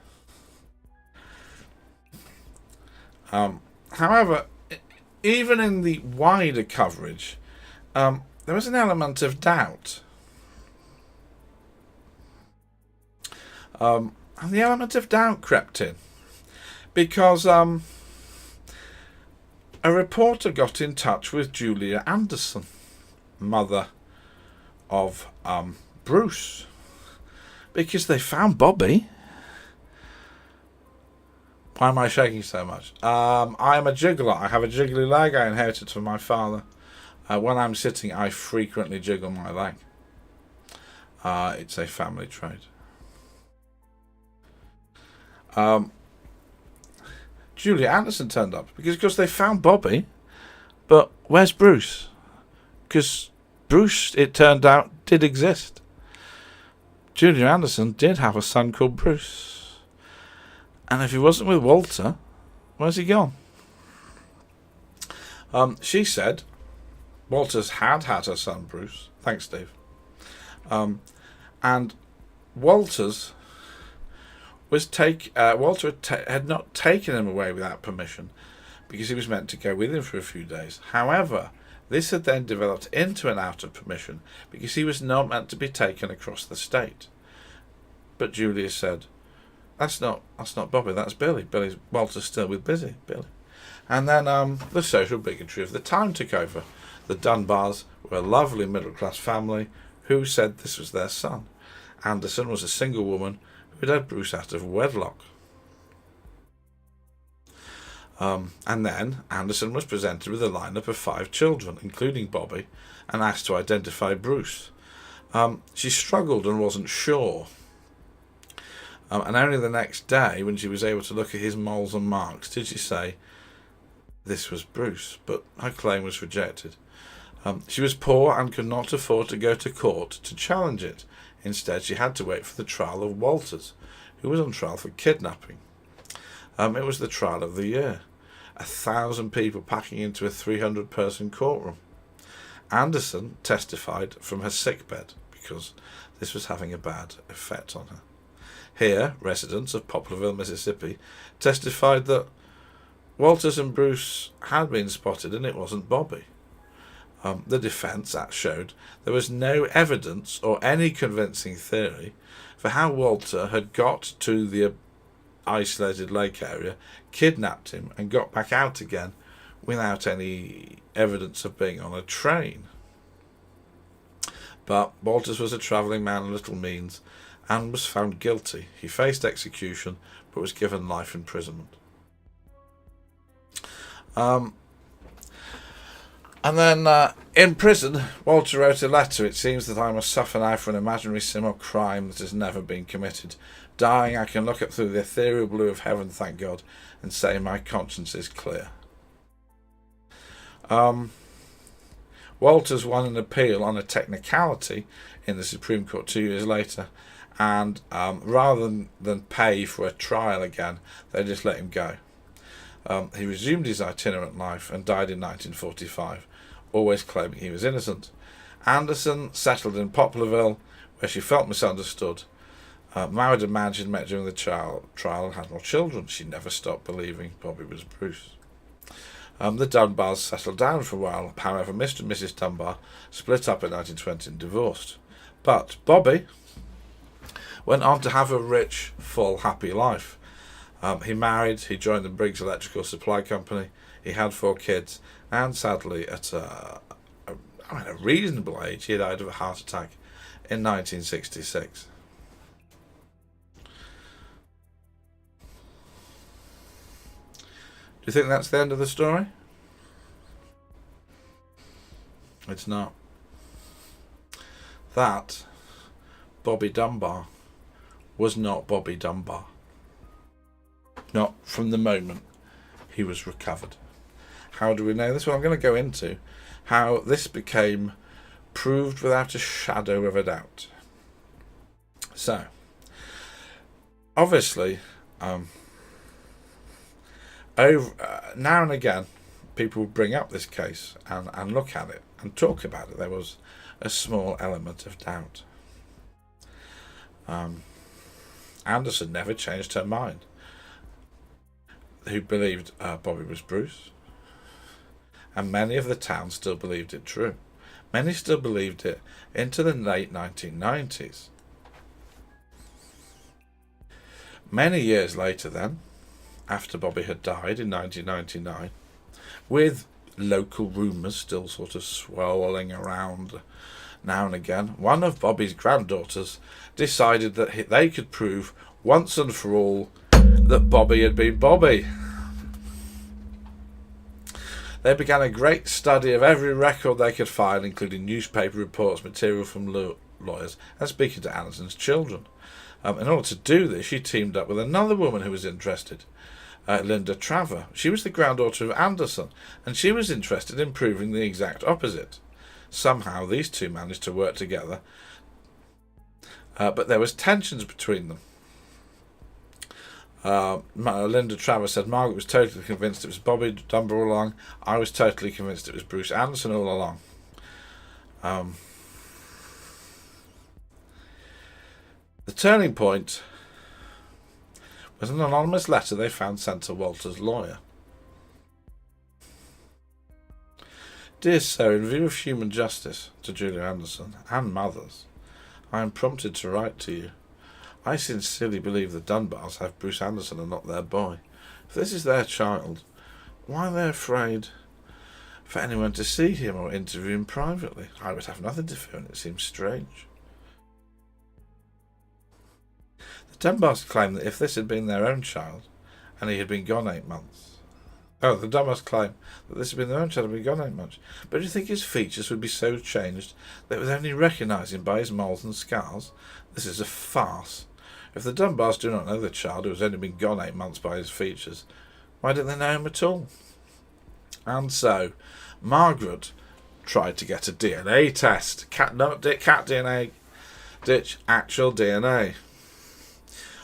However, even in the wider coverage, there was an element of doubt. And the element of doubt crept in because a reporter got in touch with Julia Anderson, mother of Bruce, because they found Bobby. Why am I shaking so much? I am a jiggler. I have a jiggly leg I inherited from my father. When I'm sitting, I frequently jiggle my leg. It's a family trait. Julia Anderson turned up because they found Bobby, but where's Bruce? Because Bruce, it turned out, did exist. Julia Anderson did have a son called Bruce, and if he wasn't with Walter, where's he gone? She said Walter's had her son Bruce. Thanks, Steve. And Walter's Walter had not taken him away without permission, because he was meant to go with him for a few days. However, this had then developed into an out of permission, because he was not meant to be taken across the state. But Julia said, That's not Bobby, that's Billy. Walter's still with Billy. And then the social bigotry of the time took over. The Dunbars were a lovely middle-class family who said this was their son. Anderson was a single woman who had Bruce out of wedlock. And then Anderson was presented with a lineup of 5 children, including Bobby, and asked to identify Bruce. She struggled and wasn't sure. And only the next day, when she was able to look at his moles and marks, did she say this was Bruce. But her claim was rejected. She was poor and could not afford to go to court to challenge it. Instead, she had to wait for the trial of Walters, who was on trial for kidnapping. It was the trial of the year. 1,000 people packing into a 300-person courtroom. Anderson testified from her sickbed because this was having a bad effect on her. Here, residents of Poplarville, Mississippi, testified that Walters and Bruce had been spotted and it wasn't Bobby. The defence showed there was no evidence or any convincing theory for how Walter had got to the isolated lake area, kidnapped him, and got back out again without any evidence of being on a train. But Walters was a travelling man of little means and was found guilty. He faced execution but was given life imprisonment. And then in prison, Walter wrote a letter. It seems that I must suffer now for an imaginary sin or crime that has never been committed. Dying, I can look up through the ethereal blue of heaven, thank God, and say my conscience is clear. Walters won an appeal on a technicality in the Supreme Court 2 years later, and rather than pay for a trial again, they just let him go. He resumed his itinerant life and died in 1945, always claiming he was innocent. Anderson settled in Poplarville, where she felt misunderstood. Married a man she'd met during the trial and had more children. She never stopped believing Bobby was Bruce. The Dunbars settled down for a while. However, Mr. and Mrs. Dunbar split up in 1920 and divorced. But Bobby went on to have a rich, full, happy life. He married, he joined the Briggs Electrical Supply Company, he had 4 kids, and sadly, at a reasonable age, he died of a heart attack in 1966. Do you think that's the end of the story? It's not. That Bobby Dunbar was not Bobby Dunbar. Not from the moment he was recovered. How do we know this? Well, I'm going to go into how this became proved without a shadow of a doubt. So, obviously, now and again, people bring up this case and look at it and talk about it. There was a small element of doubt. Anderson never changed her mind. Who believed Bobby was Bruce, and many of the town still believed it true. Many still believed it into the late 1990s. Many years later then, after Bobby had died in 1999, with local rumours still sort of swirling around now and again, one of Bobby's granddaughters decided that they could prove once and for all that Bobby had been Bobby. They began a great study of every record they could find, including newspaper reports, material from lawyers, and speaking to Anderson's children. In order to do this, she teamed up with another woman who was interested, Linda Traver. She was the granddaughter of Anderson, and she was interested in proving the exact opposite. Somehow these two managed to work together, but there was tensions between them. Linda Traver said Margaret was totally convinced it was Bobby Dunbar all along. I was totally convinced it was Bruce Anderson all along. The turning point was an anonymous letter they found sent to Walter's lawyer. Dear Sir, in view of human justice to Julia Anderson and mothers, I am prompted to write to you. I sincerely believe the Dunbars have Bruce Anderson and not their boy. If this is their child, why are they afraid for anyone to see him or interview him privately? I would have nothing to fear, and it seems strange. The Dunbars claim that if this had been their own child, and he had been gone 8 months... the Dunbars claim that this had been their own child and had been gone 8 months. But do you think his features would be so changed that they would only recognise him by his moles and scars? This is a farce. If the Dunbars do not know the child who has only been gone 8 months by his features, why don't they know him at all? And so, Margaret tried to get a DNA test. Not cat DNA, ditch actual DNA.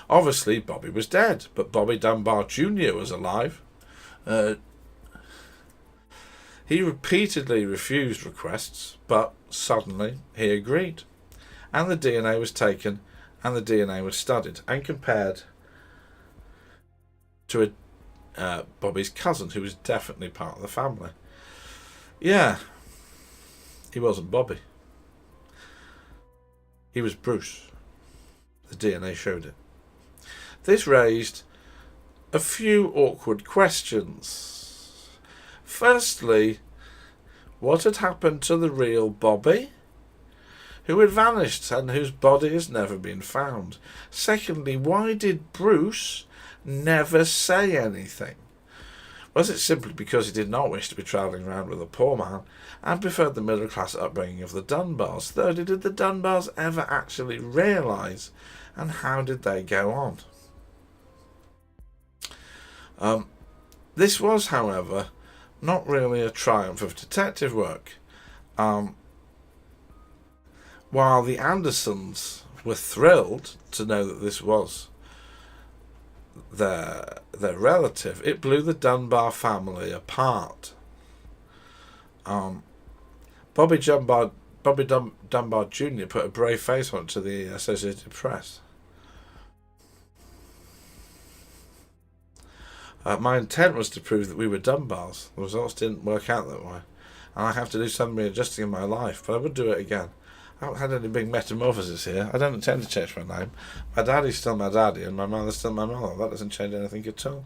Obviously, Bobby was dead, but Bobby Dunbar Jr. was alive. He repeatedly refused requests, but suddenly he agreed. And the DNA was taken, and the DNA was studied and compared to Bobby's cousin, who was definitely part of the family. Yeah, he wasn't Bobby. He was Bruce. The DNA showed it. This raised a few awkward questions. Firstly, what had happened to the real Bobby, who had vanished and whose body has never been found? Secondly, why did Bruce never say anything? Was it simply because he did not wish to be travelling around with a poor man and preferred the middle-class upbringing of the Dunbars? Thirdly, did the Dunbars ever actually realise, and how did they go on? This was, however, not really a triumph of detective work. While the Andersons were thrilled to know that this was their relative, it blew the Dunbar family apart. Bobby Dunbar Jr. put a brave face on it to the Associated Press. My intent was to prove that we were Dunbars. The results didn't work out that way, and I have to do some readjusting in my life, but I would do it again. I haven't had any big metamorphosis here. I don't intend to change my name. My daddy's still my daddy, and my mother's still my mother. That doesn't change anything at all.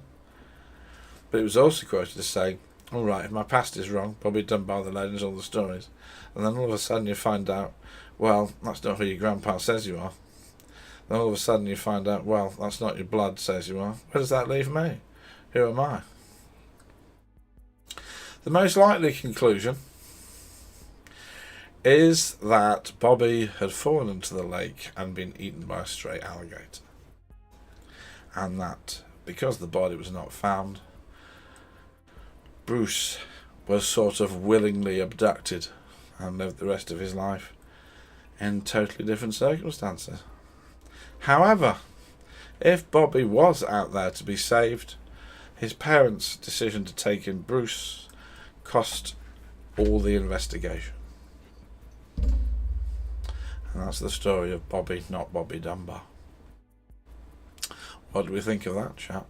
But it was also quoted as saying, all right, if my past is wrong, Bobby Dunbar, the legends, all the stories, and then all of a sudden you find out, well, that's not who your grandpa says you are. Then all of a sudden you find out, well, that's not your blood says you are. Where does that leave me? Who am I? The most likely conclusion is that Bobby had fallen into the lake and been eaten by a stray alligator. And that, because the body was not found, Bruce was sort of willingly abducted and lived the rest of his life in totally different circumstances. However, if Bobby was out there to be saved, his parents' decision to take in Bruce cost all the investigation. And that's the story of Bobby, not Bobby Dunbar. What do we think of that, chap?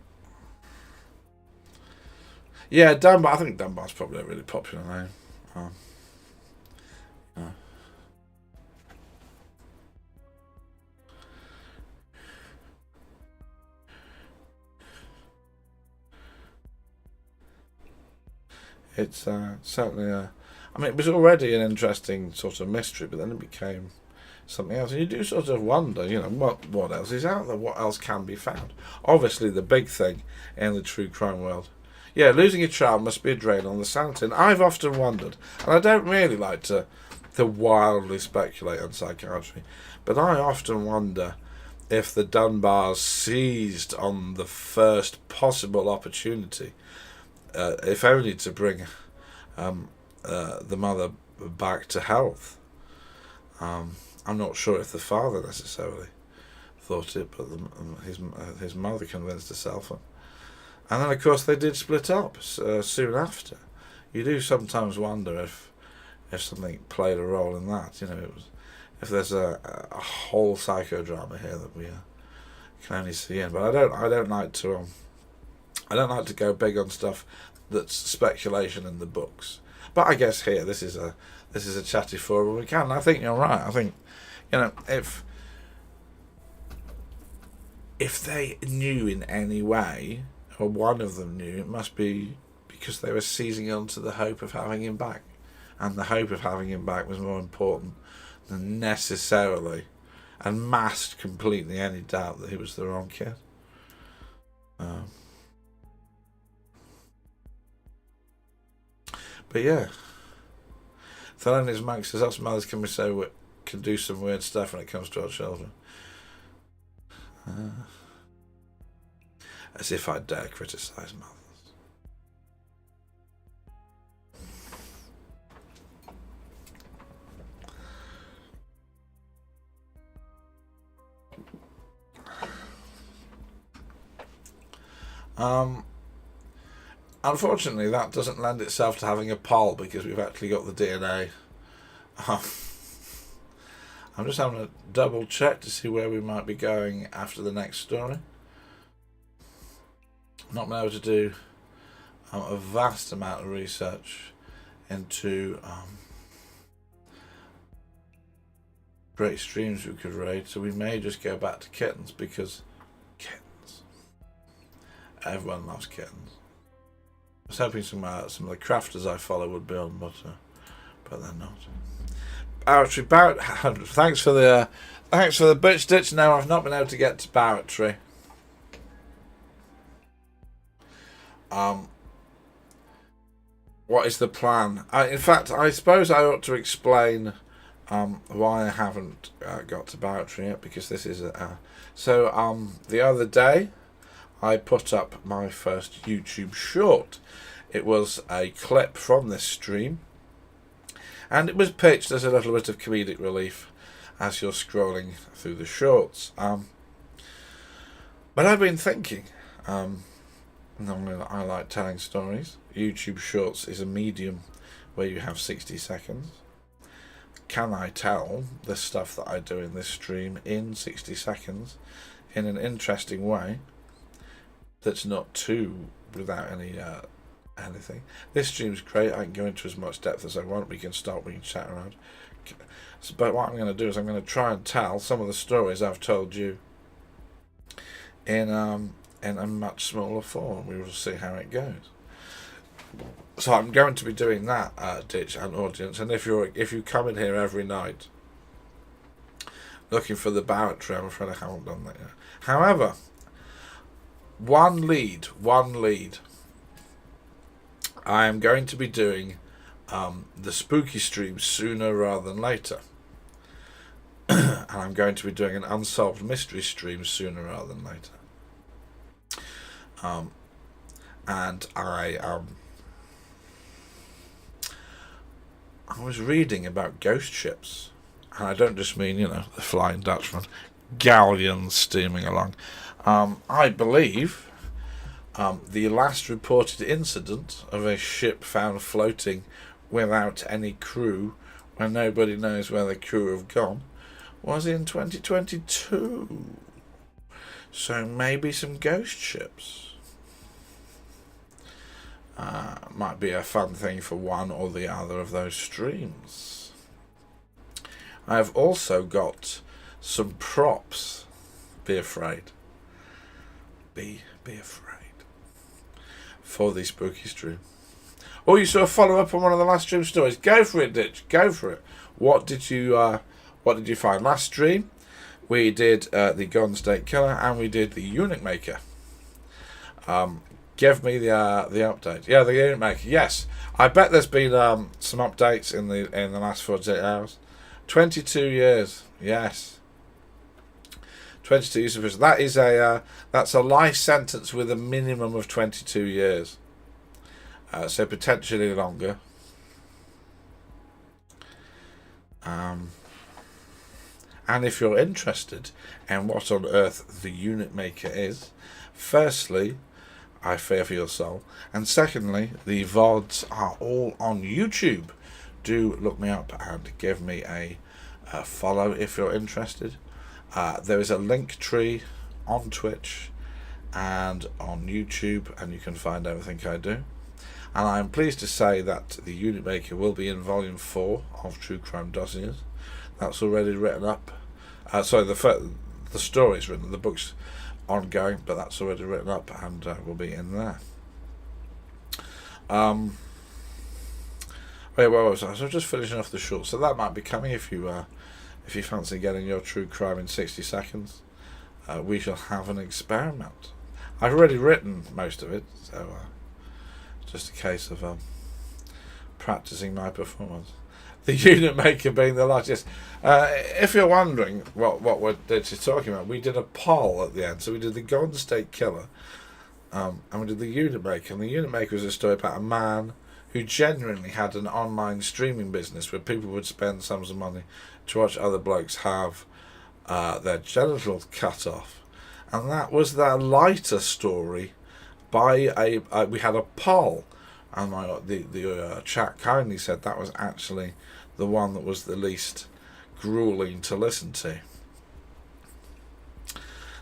Yeah, Dunbar. I think Dunbar's probably a really popular name. Yeah. It's certainly a... I mean, it was already an interesting sort of mystery, but then it became something else. And you do sort of wonder, what else is out there? What else can be found? Obviously, the big thing in the true crime world. Yeah, losing a child must be a drain on the sanity. And I've often wondered, and I don't really like to wildly speculate on psychiatry, but I often wonder if the Dunbars seized on the first possible opportunity, if only to bring the mother back to health. I'm not sure if the father necessarily thought it, but his mother convinced herself. And then, of course, they did split up soon after. You do sometimes wonder if something played a role in that. If there's a whole psychodrama here that we can only see in. But I don't like to go big on stuff that's speculation in the books. But I guess here this is a chatty forum. We can. I think you're right. I think if they knew in any way, or one of them knew, it must be because they were seizing onto the hope of having him back, and the hope of having him back was more important than necessarily, and masked completely any doubt that he was the wrong kid. But yeah, Thelonious Monk says us mothers can do some weird stuff when it comes to our children. As if I dare criticise mothers. Unfortunately, that doesn't lend itself to having a poll because we've actually got the DNA. I'm just having a double check to see where we might be going after the next story. Not been able to do a vast amount of research into great streams we could raid, so we may just go back to kittens because kittens. Everyone loves kittens. I was hoping some of the crafters I follow would be on, but they're not. Barrattry, thanks for the bitch ditch. No, I've not been able to get to Barrattry. What is the plan? In fact, I suppose I ought to explain why I haven't got to Barrattry yet, because this is the other day I put up my first YouTube short. It was a clip from this stream, and it was pitched as a little bit of comedic relief as you're scrolling through the shorts. But I've been thinking, normally I like telling stories. YouTube Shorts is a medium where you have 60 seconds. Can I tell the stuff that I do in this stream in 60 seconds in an interesting way that's not too without anything? This stream's great. I can go into as much depth as I want. We can chat around. But what I'm going to do is I'm going to try and tell some of the stories I've told you in a much smaller form. We will see how it goes. So I'm going to be doing that, Ditch and audience. And if you come in here every night looking for the Barrattry, I'm afraid I haven't done that yet. However, one lead. I am going to be doing the spooky stream sooner rather than later. And I'm going to be doing an unsolved mystery stream sooner rather than later. And I was reading about ghost ships, and I don't just mean, the Flying Dutchman, galleons steaming along. I believe the last reported incident of a ship found floating without any crew, when nobody knows where the crew have gone, was in 2022. So maybe some ghost ships. Might be a fun thing for one or the other of those streams. I've also got some props. Be afraid. Be afraid. For the spooky stream. Oh, you saw a follow up on one of the last stream stories. Go for it, Ditch. Go for it. What did you find? Last stream we did the Golden State Killer, and we did the Eunuch Maker. Give me the update. Yeah, the Eunuch Maker. Yes, I bet there's been some updates in the last 48 hours. 22 years. Yes. 22 years in prison. That is that's a life sentence with a minimum of 22 years. So potentially longer. And if you're interested in what on earth the unit maker is, firstly, I fear for your soul, and secondly, the VODs are all on YouTube. Do look me up and give me a follow if you're interested. There is a link tree on Twitch and on YouTube, and you can find everything I do. And I'm pleased to say that the unit maker will be in volume 4 of True Crime Dossiers. That's already written up. Sorry, the story's written, the book's ongoing, but that's already written up and will be in there. Wait, what was I? So just finishing off the short. So that might be coming if you fancy getting your true crime in 60 seconds. We shall have an experiment. I've already written most of it, so just a case of practicing my performance. The unit maker being the largest. If you're wondering what we're talking about, we did a poll at the end. So we did the Golden State Killer, and we did the unit maker. And the unit maker was a story about a man who genuinely had an online streaming business where people would spend sums of money to watch other blokes have their genitals cut off. And that was their lighter story. We had a poll, and the chat kindly said that was actually the one that was the least grueling to listen to.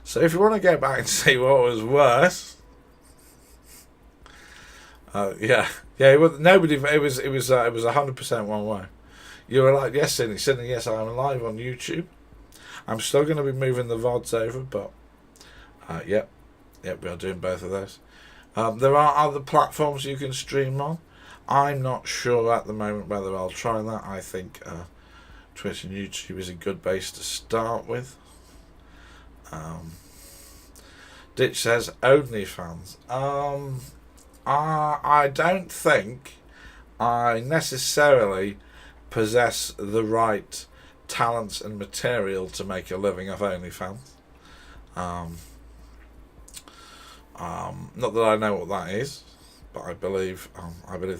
So if you want to go back and see what was worse, it was 100% one way. You were like, yes, Sydney, yes, I'm live on YouTube. I'm still going to be moving the VODs over, but yep, we are doing both of those. There are other platforms you can stream on. I'm not sure at the moment whether I'll try that. I think Twitch and YouTube is a good base to start with. Ditch says OnlyFans. I don't think I necessarily possess the right talents and material to make a living off OnlyFans. Not that I know what that is, but I believe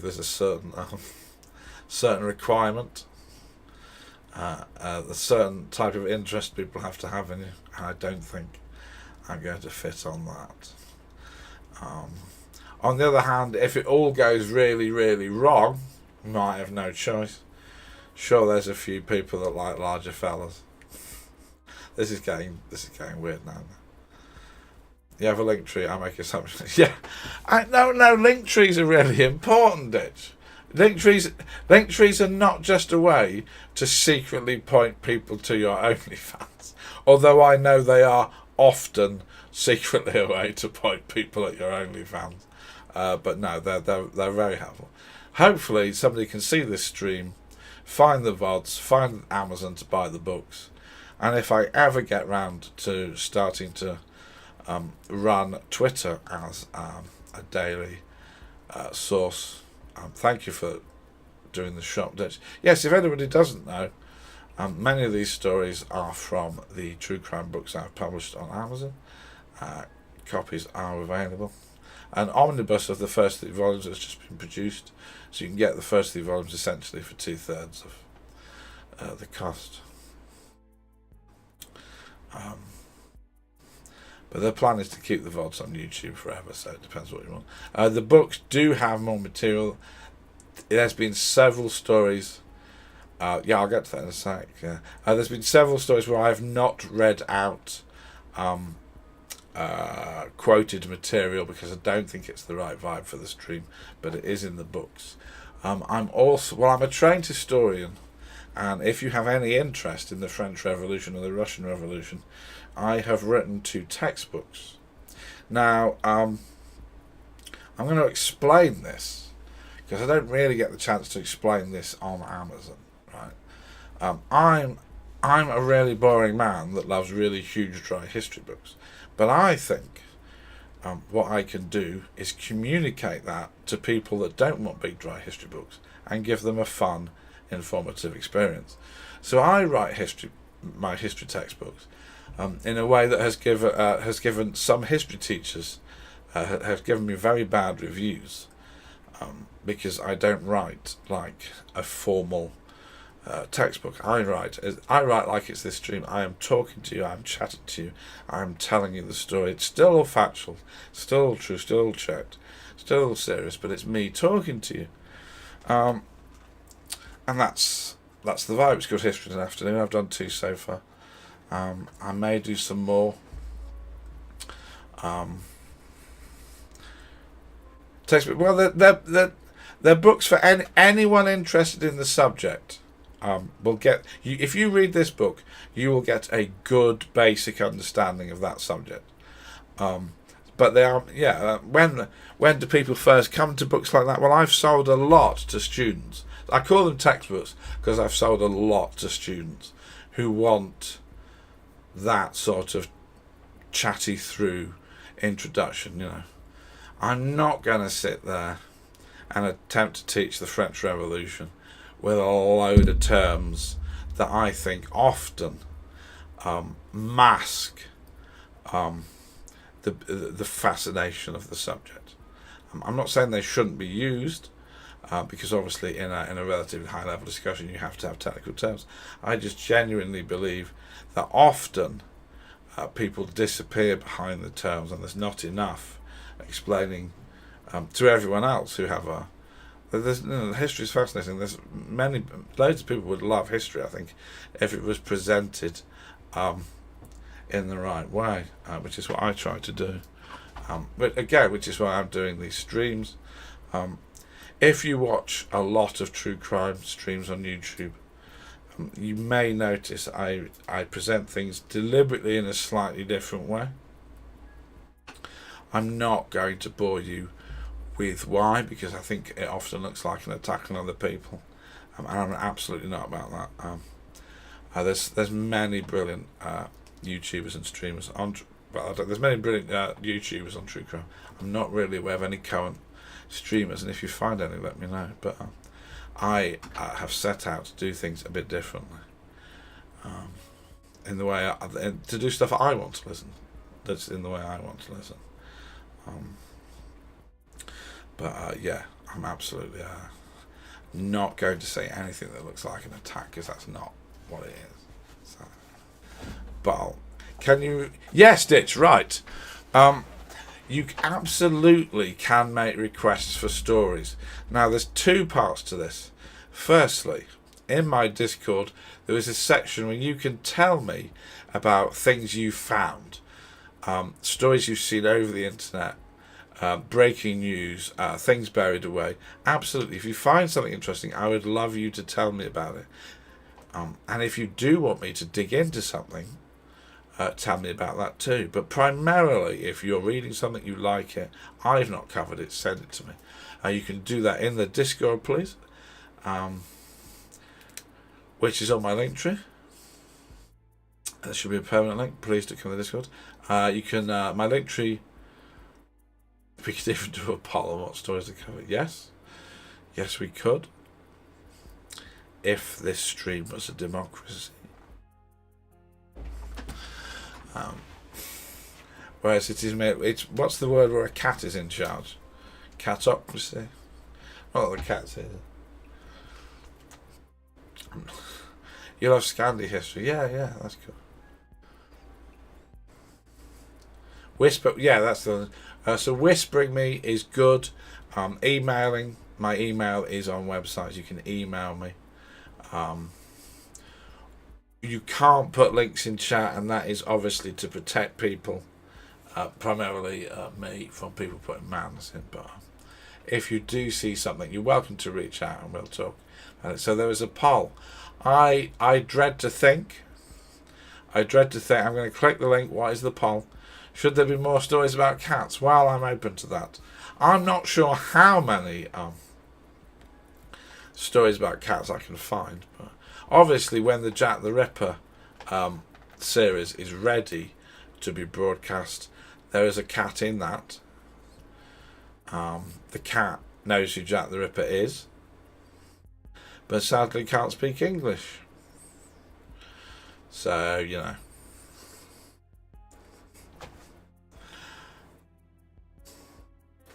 there's a certain requirement, a certain type of interest people have to have in you, and I don't think I'm going to fit on that. On the other hand, if it all goes really, really wrong, we might have no choice. Sure, there's a few people that like larger fellas. This is getting weird now. You have a link tree, I make assumptions. Yeah. No, link trees are really important, Ditch. Link trees are not just a way to secretly point people to your OnlyFans. Although I know they are often secretly a way to point people at your OnlyFans. But no, they're very helpful. Hopefully somebody can see this stream, find the VODs, find Amazon to buy the books. And if I ever get round to starting to run Twitter as a daily source. Thank you for doing the shop ditch. Yes, if anybody doesn't know, many of these stories are from the true crime books I've published on Amazon. Copies are available. An omnibus of the first 3 volumes has just been produced, so you can get the first 3 volumes essentially for 2/3 of the cost. But the plan is to keep the VODs on YouTube forever, so it depends what you want. The books do have more material. There's been several stories. I'll get to that in a sec. There's been several stories where I have not read out quoted material because I don't think it's the right vibe for the stream, but it is in the books. I'm a trained historian, and if you have any interest in the French Revolution or the Russian Revolution, I have written 2 textbooks. Now, I'm going to explain this because I don't really get the chance to explain this on Amazon, right? I'm a really boring man that loves really huge dry history books, but I think what I can do is communicate that to people that don't want big dry history books and give them a fun, informative experience. So I write my history textbooks, in a way that has given some history teachers have given me very bad reviews, because I don't write like a formal textbook. I write like it's this stream. I am talking to you. I'm chatting to you. I'm telling you the story. It's still all factual, still all true, still all checked, still all serious. But it's me talking to you, and that's the vibe. It's called History in an Afternoon. I've done 2 so far. I may do some more. Textbook. Well, they're books for anyone interested in the subject. Will get you, if you read this book, you will get a good basic understanding of that subject. But they are, when do people first come to books like that? Well, I've sold a lot to students. I call them textbooks because I've sold a lot to students who want that sort of chatty through introduction. I'm not going to sit there and attempt to teach the French Revolution with a load of terms that I think often mask the fascination of the subject. I'm not saying they shouldn't be used, because obviously in a relatively high level discussion you have to have technical terms. I just genuinely believe that often people disappear behind the terms, and there's not enough explaining to everyone else who have history is fascinating. There's loads of people would love history, I think, if it was presented in the right way, which is what I try to do. But again, which is why I'm doing these streams. If you watch a lot of true crime streams on YouTube, you may notice I present things deliberately in a slightly different way. I'm not going to bore you with why, because I think it often looks like an attack on other people, and I'm absolutely not about that. There's many brilliant YouTubers and streamers on. There's many brilliant YouTubers on true crime. I'm not really aware of any current streamers, and if you find any, let me know. But I have set out to do things a bit differently, in the way to do stuff I want to listen. That's in the way I want to listen. But I'm absolutely not going to say anything that looks like an attack, because that's not what it is. So, but can you? Yes, Ditch, right. You absolutely can make requests for stories. Now, there's 2 parts to this. Firstly, in my Discord, there is a section where you can tell me about things you found, stories you've seen over the internet, breaking news, things buried away. Absolutely, if you find something interesting, I would love you to tell me about it. And if you do want me to dig into something, tell me about that too. But primarily, if you're reading something, you like it, I've not covered it, send it to me. You can do that in the Discord, please, which is on my link tree. There should be a permanent link. Please do come to the Discord. You can, my link tree, we could even do a poll on what stories to cover. Yes, we could. If this stream was a democracy. Whereas it's what's the word where a cat is in charge? Catocracy. Not that the cat's here. You love Scandi history. Yeah, that's cool. Whisper, that's the so whispering me is good. Emailing, my email is on websites. You can email me. You can't put links in chat, and that is obviously to protect people, primarily me, from people putting madness in. But if you do see something, you're welcome to reach out and we'll talk about it. So there is a poll. I dread to think. I'm going to click the link. What is the poll? Should there be more stories about cats? Well, I'm open to that. I'm not sure how many stories about cats I can find, but obviously when the Jack the Ripper series is ready to be broadcast, there is a cat in that. The cat knows who Jack the Ripper is, but sadly can't speak English. So,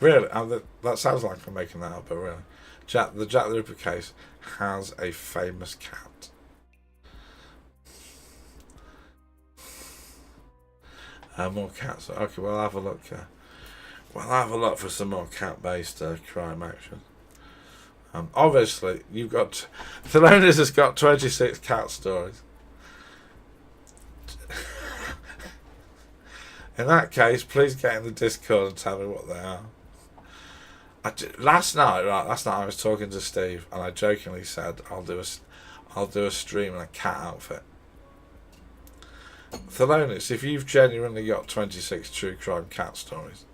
Really? That sounds like I'm making that up, but really. The Jack the Ripper case has a famous cat. More cats. Okay, we'll have a look. We'll have a look for some more cat-based crime action. Obviously, you've got... Thelonious has got 26 cat stories. In that case, please get in the Discord and tell me what they are. Last night I was talking to Steve and I jokingly said I'll do a stream in a cat outfit. Thelonious, if you've genuinely got 26 true crime cat stories,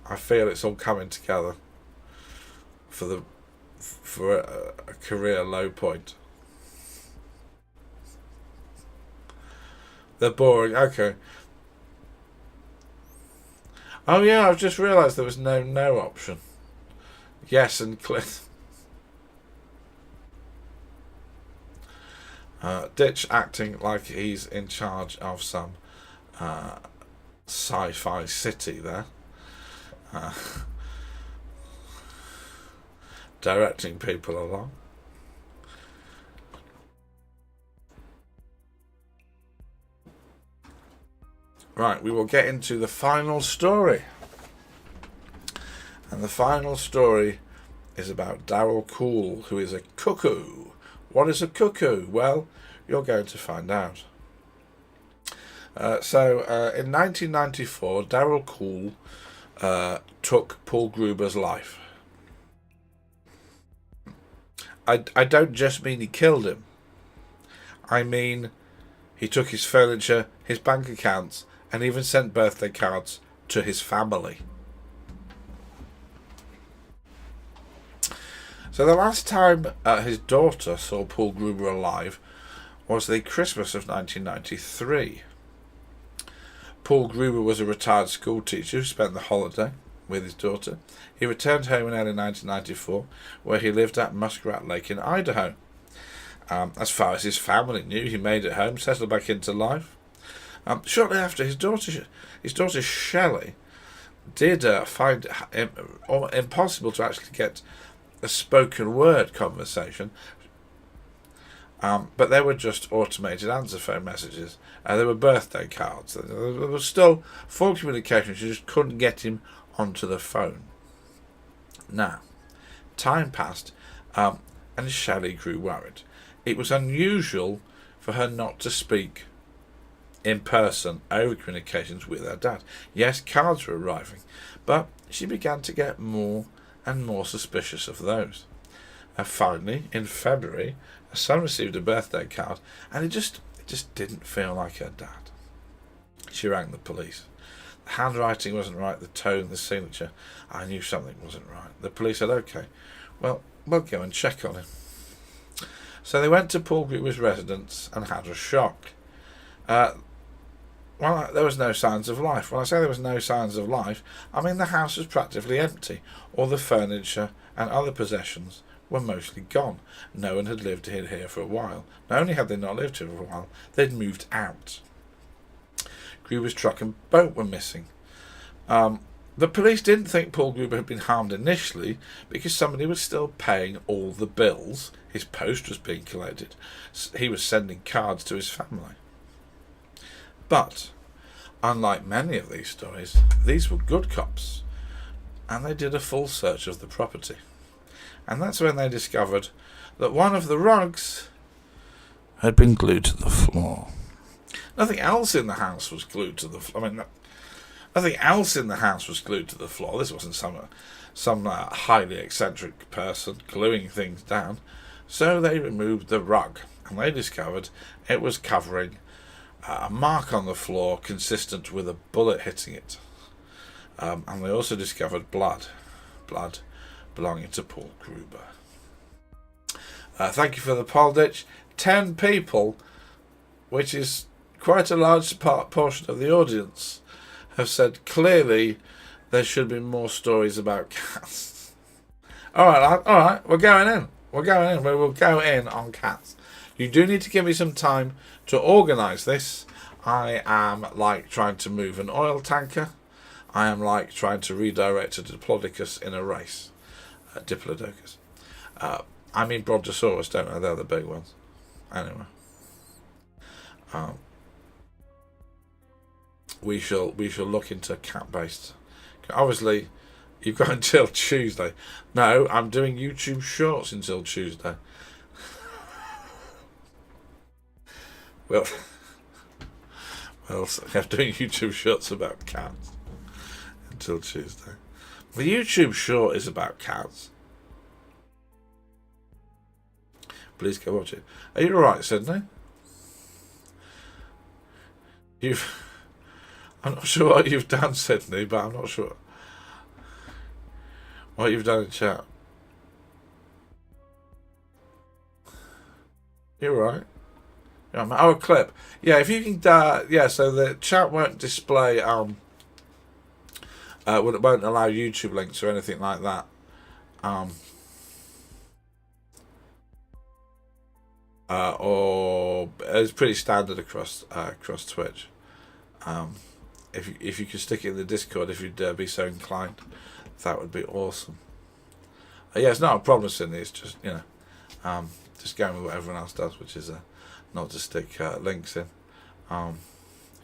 I feel it's all coming together for a career low point. They're boring. Okay. Oh yeah, I've just realised there was no option. Yes and Cliff. Ditch acting like he's in charge of some sci-fi city there. Directing people along. Right, we will get into the final story. And the final story is about Darryl Cool, who is a cuckoo. What is a cuckoo? Well, you're going to find out. In 1994, Darryl Cool took Paul Gruber's life. I don't just mean he killed him. I mean he took his furniture, his bank accounts, and even sent birthday cards to his family. So the last time his daughter saw Paul Gruber alive was the Christmas of 1993. Paul Gruber was a retired school teacher who spent the holiday with his daughter. He returned home in early 1994, where he lived at Muskrat Lake in Idaho. As far as his family knew, he made it home, settled back into life. Shortly after, his daughter Shelley did find it impossible to actually get a spoken word conversation, but they were just automated answer phone messages. There were birthday cards. There was still phone communication. She just couldn't get him onto the phone. Now, time passed, and Shelley grew worried. It was unusual for her not to speak in person over communications with her dad. Yes, cards were arriving, but she began to get more and more suspicious of those. Finally, in February, her son received a birthday card, and it just didn't feel like her dad. She rang the police. The handwriting wasn't right, the tone, the signature. I knew something wasn't right. The police said, okay, well, we'll go and check on him. So they went to Paul Gruber's residence and had a shock. Well, there was no signs of life. When I say there was no signs of life, I mean the house was practically empty. All the furniture and other possessions were mostly gone. No one had lived here for a while. Not only had they not lived here for a while, they'd moved out. Gruber's truck and boat were missing. The police didn't think Paul Gruber had been harmed initially because somebody was still paying all the bills. His post was being collected. He was sending cards to his family. But, unlike many of these stories, these were good cops, and they did a full search of the property. And that's when they discovered that one of the rugs had been glued to the floor. Nothing else in the house was glued to the floor. Nothing else in the house was glued to the floor. This wasn't some highly eccentric person gluing things down. So they removed the rug, and they discovered it was covering a mark on the floor consistent with a bullet hitting it. And they also discovered blood belonging to Paul Gruber. Thank you for the poll, Ditch. 10 people, which is quite a large portion of the audience, have said clearly there should be more stories about cats. all right, we're going in. We will go in on cats. You do need to give me some time to organise this. I am like trying to move an oil tanker. I am like trying to redirect a diplodocus in a race. Diplodocus. I mean Brontosaurus, don't I? They're the big ones. Anyway. We shall look into cat-based. Obviously, you've got until Tuesday. No, I'm doing YouTube Shorts until Tuesday. Well, I'm doing YouTube Shorts about cats until Tuesday. The YouTube Short is about cats. Please go watch it. Are you alright, Sydney? I'm not sure what you've done, Sydney, but I'm not sure what you've done in chat. You're right. Oh, a clip. Yeah, if you can. Yeah, so the chat won't display. It won't allow YouTube links or anything like that. Or it's pretty standard across Twitch. If you could stick it in the Discord, if you'd be so inclined, that would be awesome. Yeah, it's not a problem, Sydney. It's just just going with what everyone else does, which is not to stick links in,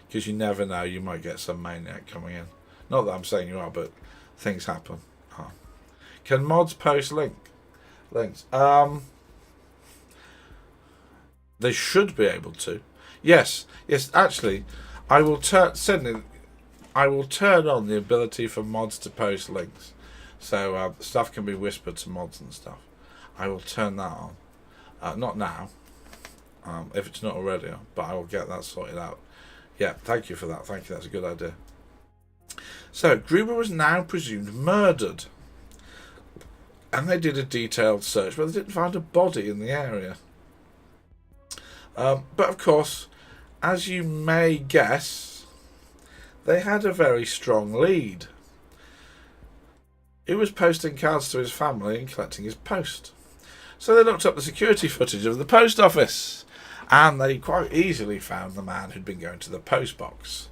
because you never know, you might get some maniac coming in. Not that I'm saying you are, but things happen. Can mods post links? They should be able to. Yes. Actually, I will turn on the ability for mods to post links, so stuff can be whispered to mods and stuff. I will turn that on. Not now, if it's not already on, but I will get that sorted out. Yeah, thank you for that. Thank you. That's a good idea. So Gruber was now presumed murdered, and they did a detailed search, but they didn't find a body in the area. But of course, as you may guess, they had a very strong lead. He was posting cards to his family and collecting his post. So they looked up the security footage of the post office, and they quite easily found the man who'd been going to the post box.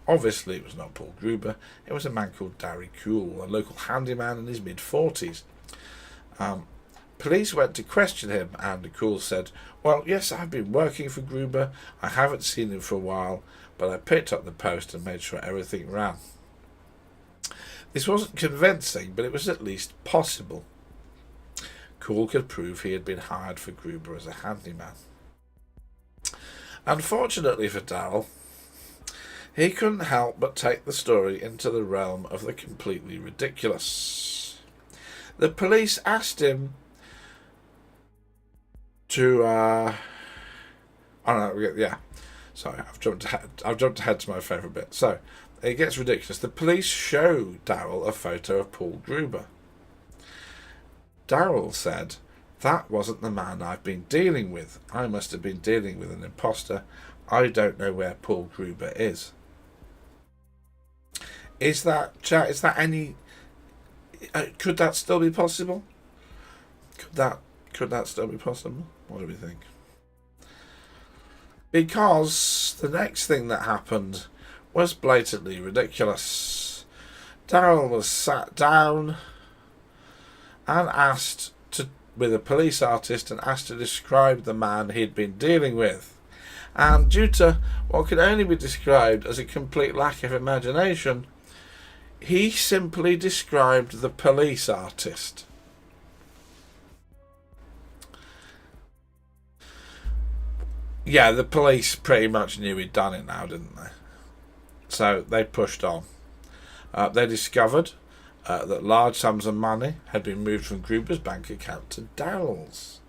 Obviously, it was not Paul Gruber. It was a man called Darry Cool, a local handyman in his mid-40s. Police went to question him, and Cool said, "Well, yes, I've been working for Gruber. I haven't seen him for a while, but I picked up the post and made sure everything ran." This wasn't convincing, but it was at least possible. Cool could prove he had been hired for Gruber as a handyman. Unfortunately for Darrell, he couldn't help but take the story into the realm of the completely ridiculous. The police asked him to sorry, I've jumped ahead to my favourite bit. So it gets ridiculous. The police show Darrell a photo of Paul Gruber. Darrell said, "That wasn't the man I've been dealing with. I must have been dealing with an imposter. I don't know where Paul Gruber is." Is that any? Could that still be possible? Could that still be possible? What do we think? Because the next thing that happened was blatantly ridiculous. Darrell was sat down and asked with a police artist and asked to describe the man he'd been dealing with. And due to what could only be described as a complete lack of imagination, he simply described the police artist. Yeah, the police pretty much knew he'd done it now, didn't they? So they pushed on. They discovered that large sums of money had been moved from Gruber's bank account to Darrell's.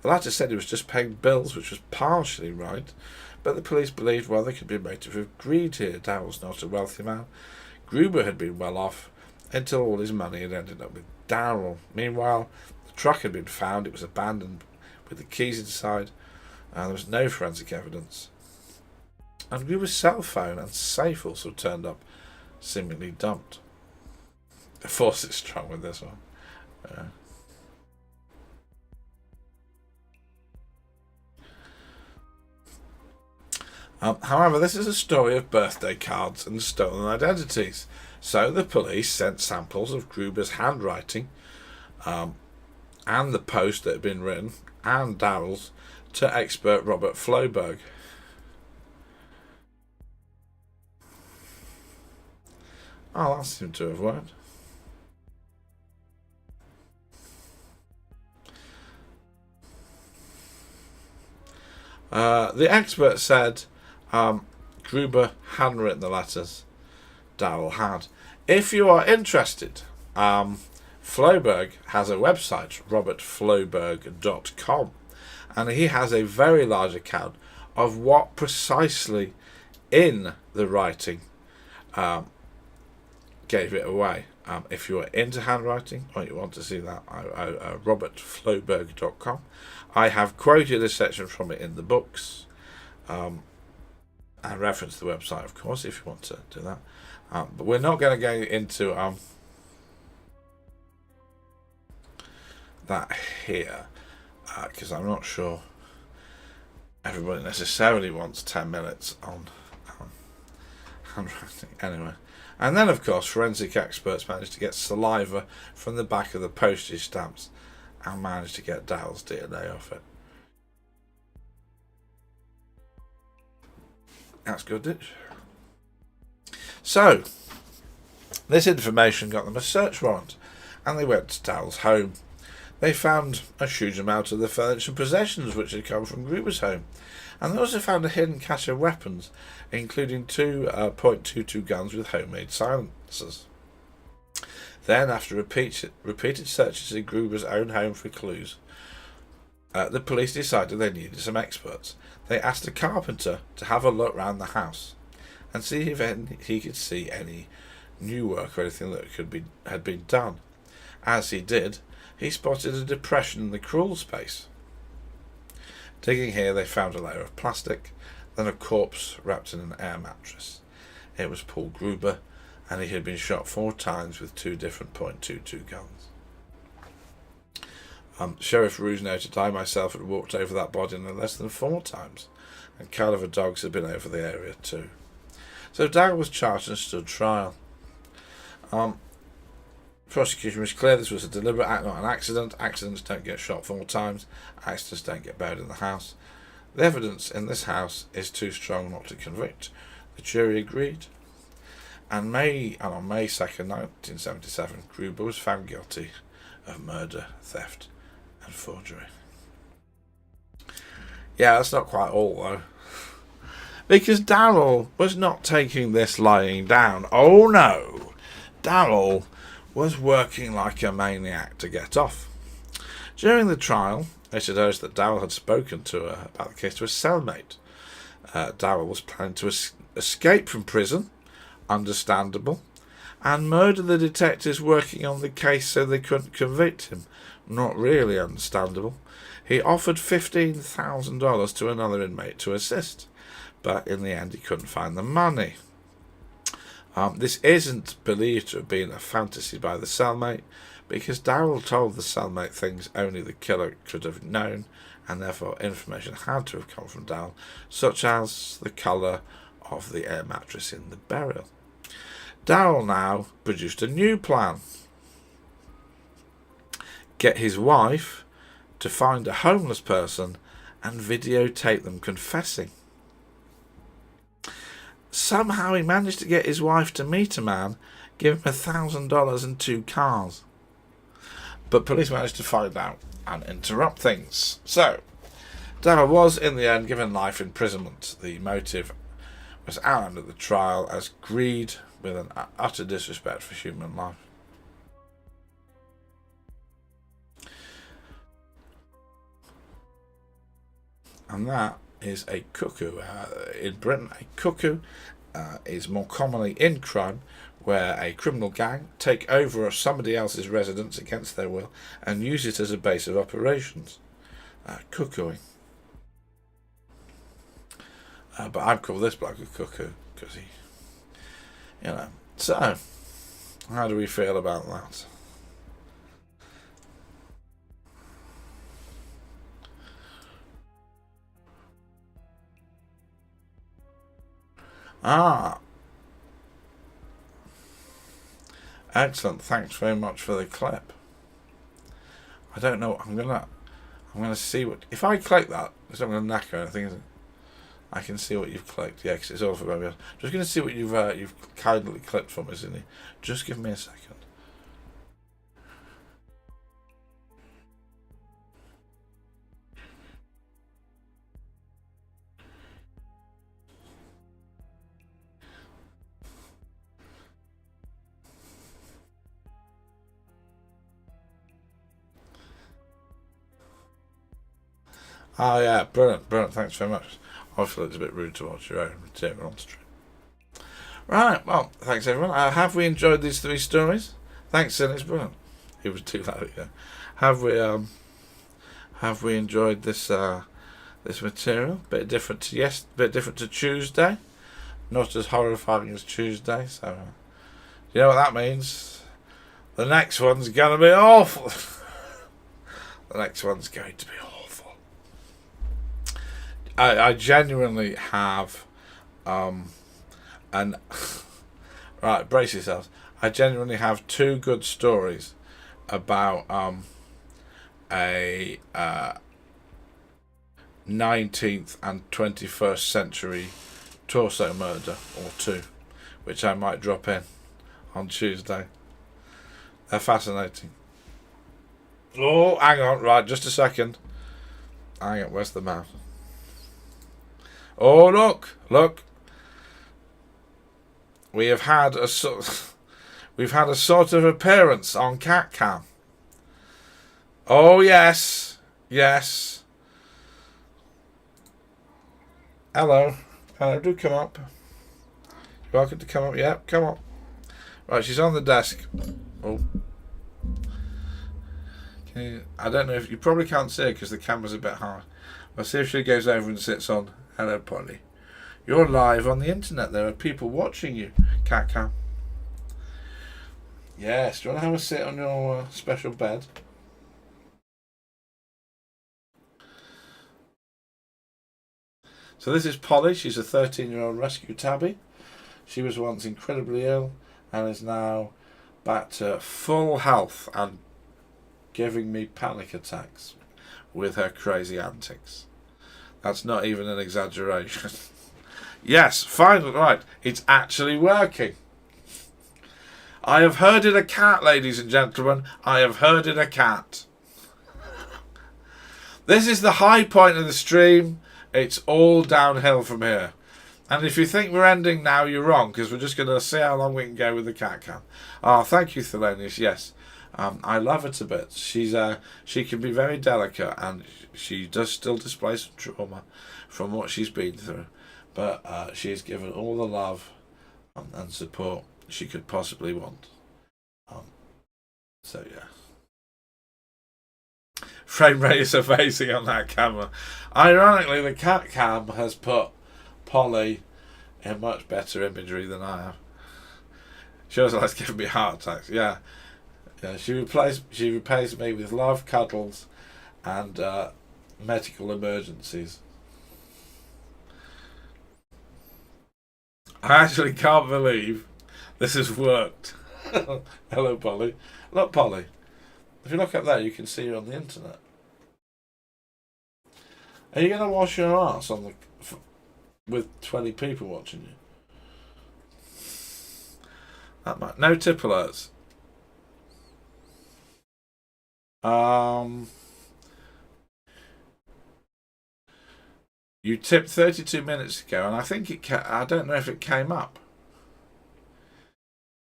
The latter said he was just paying bills, which was partially right, but the police believed, well, there could be a motive of greed here. Darrell's not a wealthy man. Gruber had been well off until all his money had ended up with Darrell. Meanwhile, the truck had been found. It was abandoned with the keys inside, and there was no forensic evidence. And Gruber's cell phone and safe also turned up, seemingly dumped. The force is strong with this one. However, this is a story of birthday cards and stolen identities. So the police sent samples of Gruber's handwriting and the post that had been written and Darrell's to expert Robert Floberg. Oh, that seemed to have worked. The expert said Gruber hadn't written the letters. Darrell had. If you are interested, Floberg has a website, robertfloberg.com, and he has a very large account of what precisely in the writing gave it away. If you are into handwriting or you want to see that, robertfloberg.com. I have quoted a section from it in the books and reference the website, of course, if you want to do that. But we're not going to go into that here because I'm not sure everybody necessarily wants 10 minutes on handwriting. Anyway. And then, of course, forensic experts managed to get saliva from the back of the postage stamps and managed to get Darrell's DNA off it. That's good, didn't it? So, this information got them a search warrant, and they went to Darrell's home. They found a huge amount of the furniture and possessions which had come from Gruber's home, and they also found a hidden cache of weapons, including two .22 guns with homemade silencers. Then, after repeated searches in Gruber's own home for clues, the police decided they needed some experts. They asked a carpenter to have a look round the house and see if he could see any new work or anything that had been done. As he did, he spotted a depression in the crawl space. Digging here, they found a layer of plastic, then a corpse wrapped in an air mattress. It was Paul Gruber, and he had been shot 4 times with 2 different .22 guns. Sheriff Roos noted I myself had walked over that body no less than 4 times, and caliver dogs had been over the area too. So Darrell was charged and stood trial. Prosecution was clear this was a deliberate act, not an accident. Accidents don't get shot 4 times. Accidents don't get buried in the house. The evidence in this house is too strong not to convict. The jury agreed. And on May 2nd, 1977, Gruber was found guilty of murder, theft, and forgery. Yeah, that's not quite all, though. Because Darrell was not taking this lying down. Oh, no. Darrell was working like a maniac to get off. During the trial, it urged that Darrell had spoken to her about the case to a cellmate. Darrell was planning to escape from prison, understandable, and murder the detectives working on the case so they couldn't convict him, not really understandable. He offered $15,000 to another inmate to assist, but in the end he couldn't find the money. This isn't believed to have been a fantasy by the cellmate, because Darrell told the cellmate things only the killer could have known, and therefore information had to have come from Darrell, such as the colour of the air mattress in the burial. Darrell now produced a new plan. Get his wife to find a homeless person and videotape them confessing. Somehow he managed to get his wife to meet a man, give him $1,000 and 2 cars. But police managed to find out and interrupt things. So, Darrell was in the end given life imprisonment. The motive was outlined at the trial as greed with an utter disrespect for human life. And that is a cuckoo. In Britain, a cuckoo is more commonly in crime, where a criminal gang take over somebody else's residence against their will and use it as a base of operations. Cuckooing. But I'd call this bloke a cuckoo because he, So, how do we feel about that? Excellent. Thanks very much for the clip. I don't know. I'm gonna see what if I click that. It's not gonna knacker anything, is it? I can see what you've clicked. Yeah, 'cause it's all for baby. Just gonna see what you've kindly clipped from us, isn't it? Just give me a second. Oh yeah, brilliant, brilliant. Thanks very much. I feel it's a bit rude to watch your own material on stream. Right, well, thanks everyone. Have we enjoyed these 3 stories? Thanks, Sin. It's brilliant. It was too loud again. Have we enjoyed this this material? Bit different to Tuesday. Not as horrifying as Tuesday. So, you know what that means? The next one's gonna be awful. The next one's going to be awful. I genuinely have, and right, brace yourselves. I genuinely have 2 good stories about a 19th and 21st century torso murder or 2, which I might drop in on Tuesday. They're fascinating. Oh, hang on, right, just a second. Hang on, where's the mouse? Oh, look. We have had a we've had a sort of appearance on CatCam. Oh yes. Hello, do come up. You're welcome to come up. Yeah, come on. Right, she's on the desk. Oh. I don't know if you probably can't see her because the camera's a bit high. I'll see if she goes over and sits on. Hello, Polly. You're live on the internet. There are people watching you, CatCam. Yes, do you want to have a sit on your special bed? So this is Polly. She's a 13-year-old rescue tabby. She was once incredibly ill and is now back to full health and giving me panic attacks with her crazy antics. That's not even an exaggeration. Yes, finally, right. It's actually working. I have herded a cat, ladies and gentlemen. I have herded a cat. This is the high point of the stream. It's all downhill from here. And if you think we're ending now, you're wrong, because we're just going to see how long we can go with the cat cam. Oh, thank you, Thelonious. Yes. I love her to bits. She can be very delicate, and she does still display some trauma from what she's been through. But she is given all the love and support she could possibly want. So yeah. Frame rate is amazing on that camera. Ironically, the cat cam has put Polly in much better imagery than I have. She also likes giving me heart attacks. Yeah. She repays me with love, cuddles, and medical emergencies. I actually can't believe this has worked. Hello, Polly. Look, Polly. If you look up there, you can see her on the internet. Are you going to wash your ass with 20 people watching you? That might. No tip alerts. You tipped 32 minutes ago, and I think I don't know if it came up.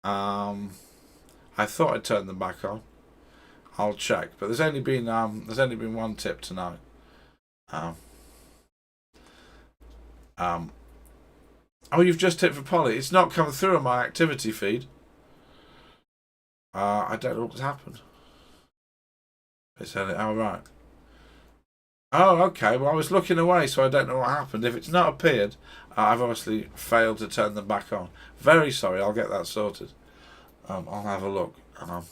I thought I turned them back on. I'll check, but there's only been one tip tonight. Oh, you've just tipped for Polly. It's not come through on my activity feed. I don't know what's happened. It's only, oh right. Oh, okay. Well, I was looking away, so I don't know what happened. If it's not appeared, I've obviously failed to turn them back on. Very sorry. I'll get that sorted. I'll have a look. I'm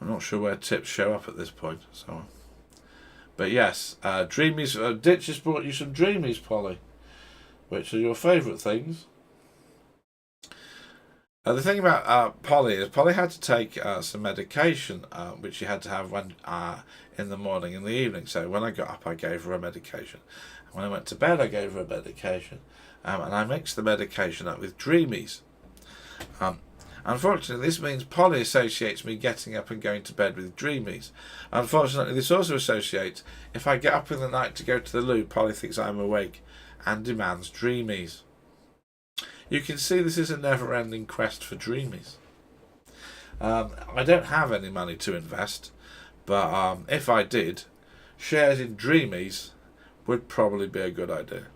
not sure where tips show up at this point. So, but yes, Dreamies. Ditch has brought you some Dreamies, Polly. Which are your favourite things? The thing about Polly is Polly had to take some medication, which she had to have when in the morning and the evening. So when I got up, I gave her a medication. And when I went to bed, I gave her a medication. And I mixed the medication up with Dreamies. Unfortunately, this means Polly associates me getting up and going to bed with Dreamies. Unfortunately, this also associates if I get up in the night to go to the loo, Polly thinks I'm awake and demands Dreamies. You can see this is a never-ending quest for Dreamies. I don't have any money to invest, but if I did, shares in Dreamies would probably be a good idea.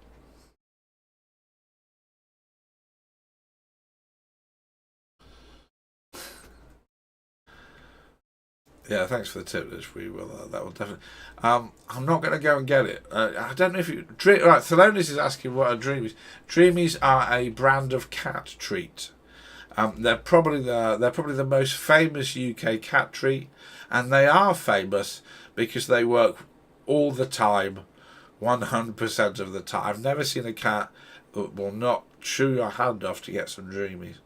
Yeah, thanks for the tip, Liz. We will. That will definitely. I'm not going to go and get it. I don't know if you. Right, Thelonious is asking what are Dreamies. Dreamies are a brand of cat treat. They're probably the most famous UK cat treat, and they are famous because they work all the time, 100% of the time. I've never seen a cat that will not chew your hand off to get some Dreamies.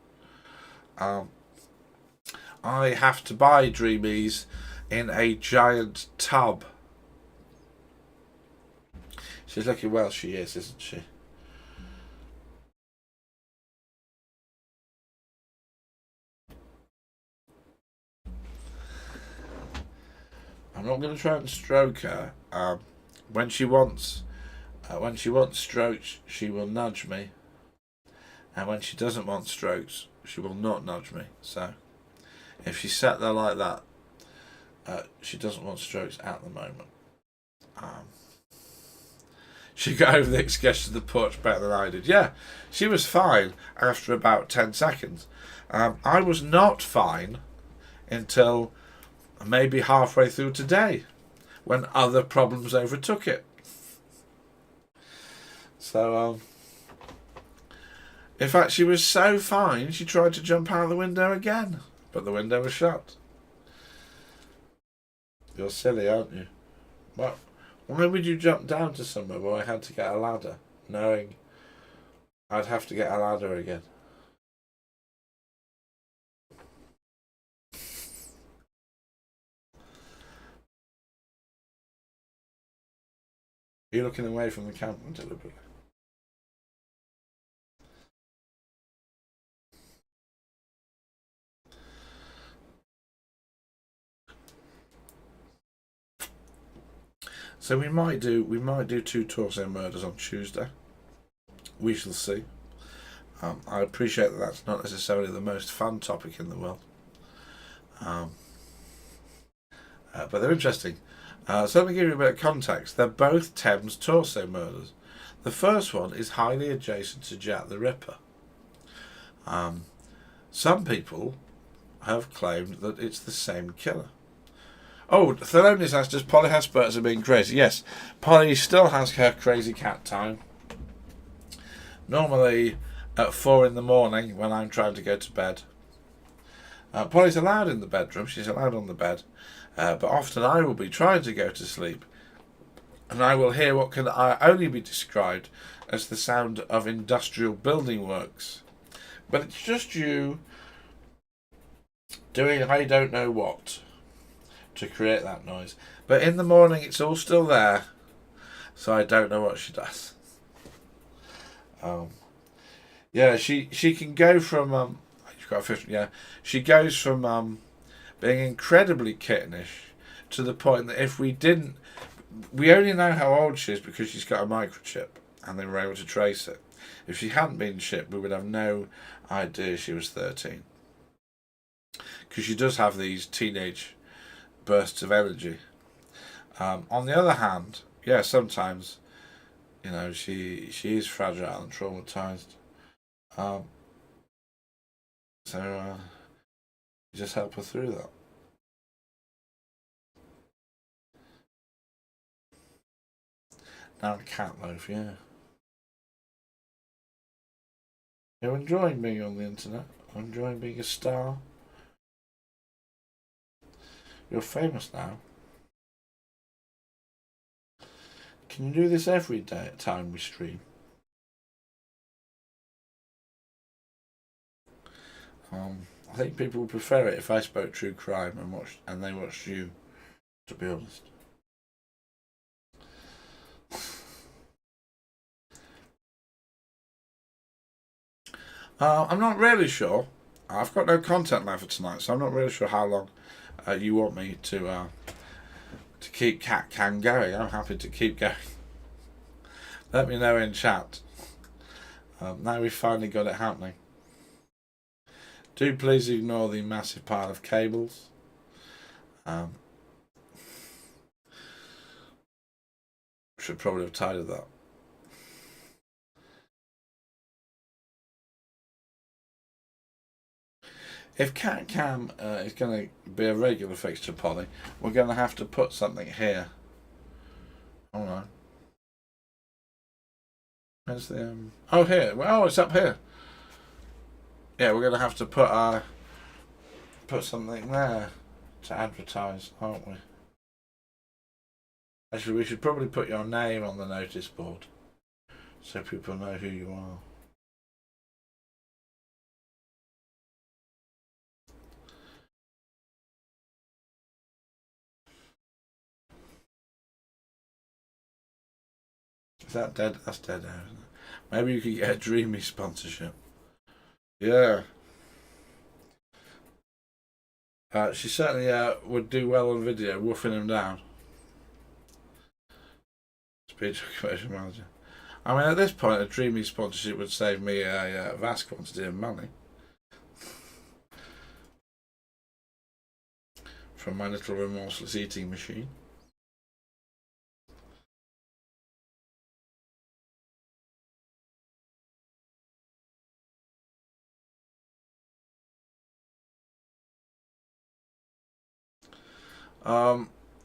I have to buy Dreamies in a giant tub. She's looking well, she is, isn't she? I'm not going to try and stroke her. When she wants strokes, she will nudge me, and when she doesn't want strokes, she will not nudge me. So, if she's sat there like that, she doesn't want strokes at the moment. She got over the excursion to the porch better than I did. Yeah, she was fine after about 10 seconds. I was not fine until maybe halfway through today, when other problems overtook it. So, in fact, she was so fine, she tried to jump out the window again, but the window was shut. You're silly, aren't you? What? Why would you jump down to somewhere where I had to get a ladder, knowing I'd have to get a ladder again? You're looking away from the camera deliberately. So we might do 2 torso murders on Tuesday. We shall see. I appreciate that that's not necessarily the most fun topic in the world, but they're interesting. So let me give you a bit of context. They're both Thames torso murders. The first one is highly adjacent to Jack the Ripper. Some people have claimed that it's the same killer. Oh, Thelonious asked, does Polly have spurts of being crazy? Yes, Polly still has her crazy cat time. Normally at 4 in the morning when I'm trying to go to bed. Polly's allowed in the bedroom, she's allowed on the bed, but often I will be trying to go to sleep and I will hear what can only be described as the sound of industrial building works. But it's just you doing I don't know what to create that noise. But in the morning it's all still there, so I don't know what she does. Yeah, she can go from she's got a fish. Yeah, she goes from being incredibly kittenish to the point that if we didn't, we only know how old she is because she's got a microchip and they were able to trace it. If she hadn't been chipped, we would have no idea she was 13, because she does have these teenage bursts of energy. On the other hand, yeah, sometimes, she is fragile and traumatized. So just help her through that. Now a cat loaf, yeah. You're enjoying being on the internet. Enjoying being a star. You're famous now. Can you do this every day at time we stream? I think people would prefer it if I spoke true crime and they watched you, to be honest. I'm not really sure. I've got no content left for tonight, so I'm not really sure how long you want me to keep Cat Can going. I'm happy to keep going. Let me know in chat. Now we've finally got it happening. Do please ignore the massive pile of cables. Should probably have tidied that. If Cat Cam is going to be a regular fixture, Polly, we're going to have to put something here. Oh no. Where's the oh, here. Oh, it's up here. Yeah, we're going to have to put something there to advertise, aren't we? Actually, we should probably put your name on the notice board so people know who you are. Is that dead? That's dead now, isn't it? Maybe you could get a Dreamy sponsorship. Yeah. She certainly would do well on video, woofing him down. Speech commercial manager. I mean, at this point, a Dreamy sponsorship would save me a vast quantity of money from my little remorseless eating machine.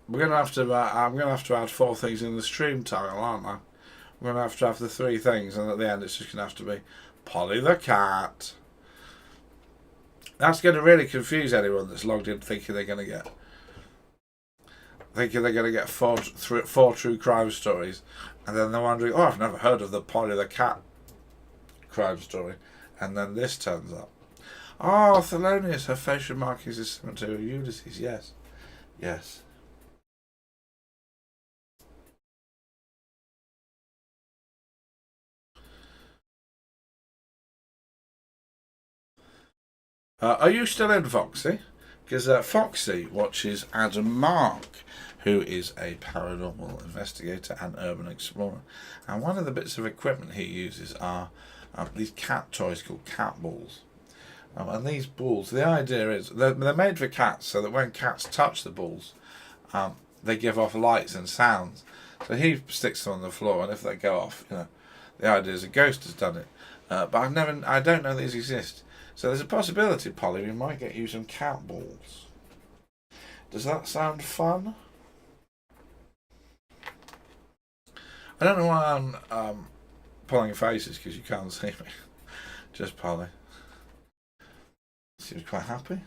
We're gonna have to. I'm gonna have to add 4 things in the stream title, aren't I? We're gonna have to have the 3 things, and at the end, it's just gonna have to be Polly the cat. That's going to really confuse anyone that's logged in, thinking they're going to get 4 true crime stories, and then they're wondering, oh, I've never heard of the Polly the cat crime story, and then this turns up. Oh, Thelonious, her facial markings is similar to Ulysses. Yes, yes. Are you still in, Foxy? Because Foxy watches Adam Mark, who is a paranormal investigator and urban explorer. And one of the bits of equipment he uses are these cat toys called cat balls. And these balls, the idea is they're made for cats so that when cats touch the balls, they give off lights and sounds. So he sticks them on the floor, and if they go off, the idea is a ghost has done it. But I don't know these exist. So there's a possibility, Polly, we might get you some cat balls. Does that sound fun? I don't know why I'm pulling faces, because you can't see me. Just Polly. Seems quite happy.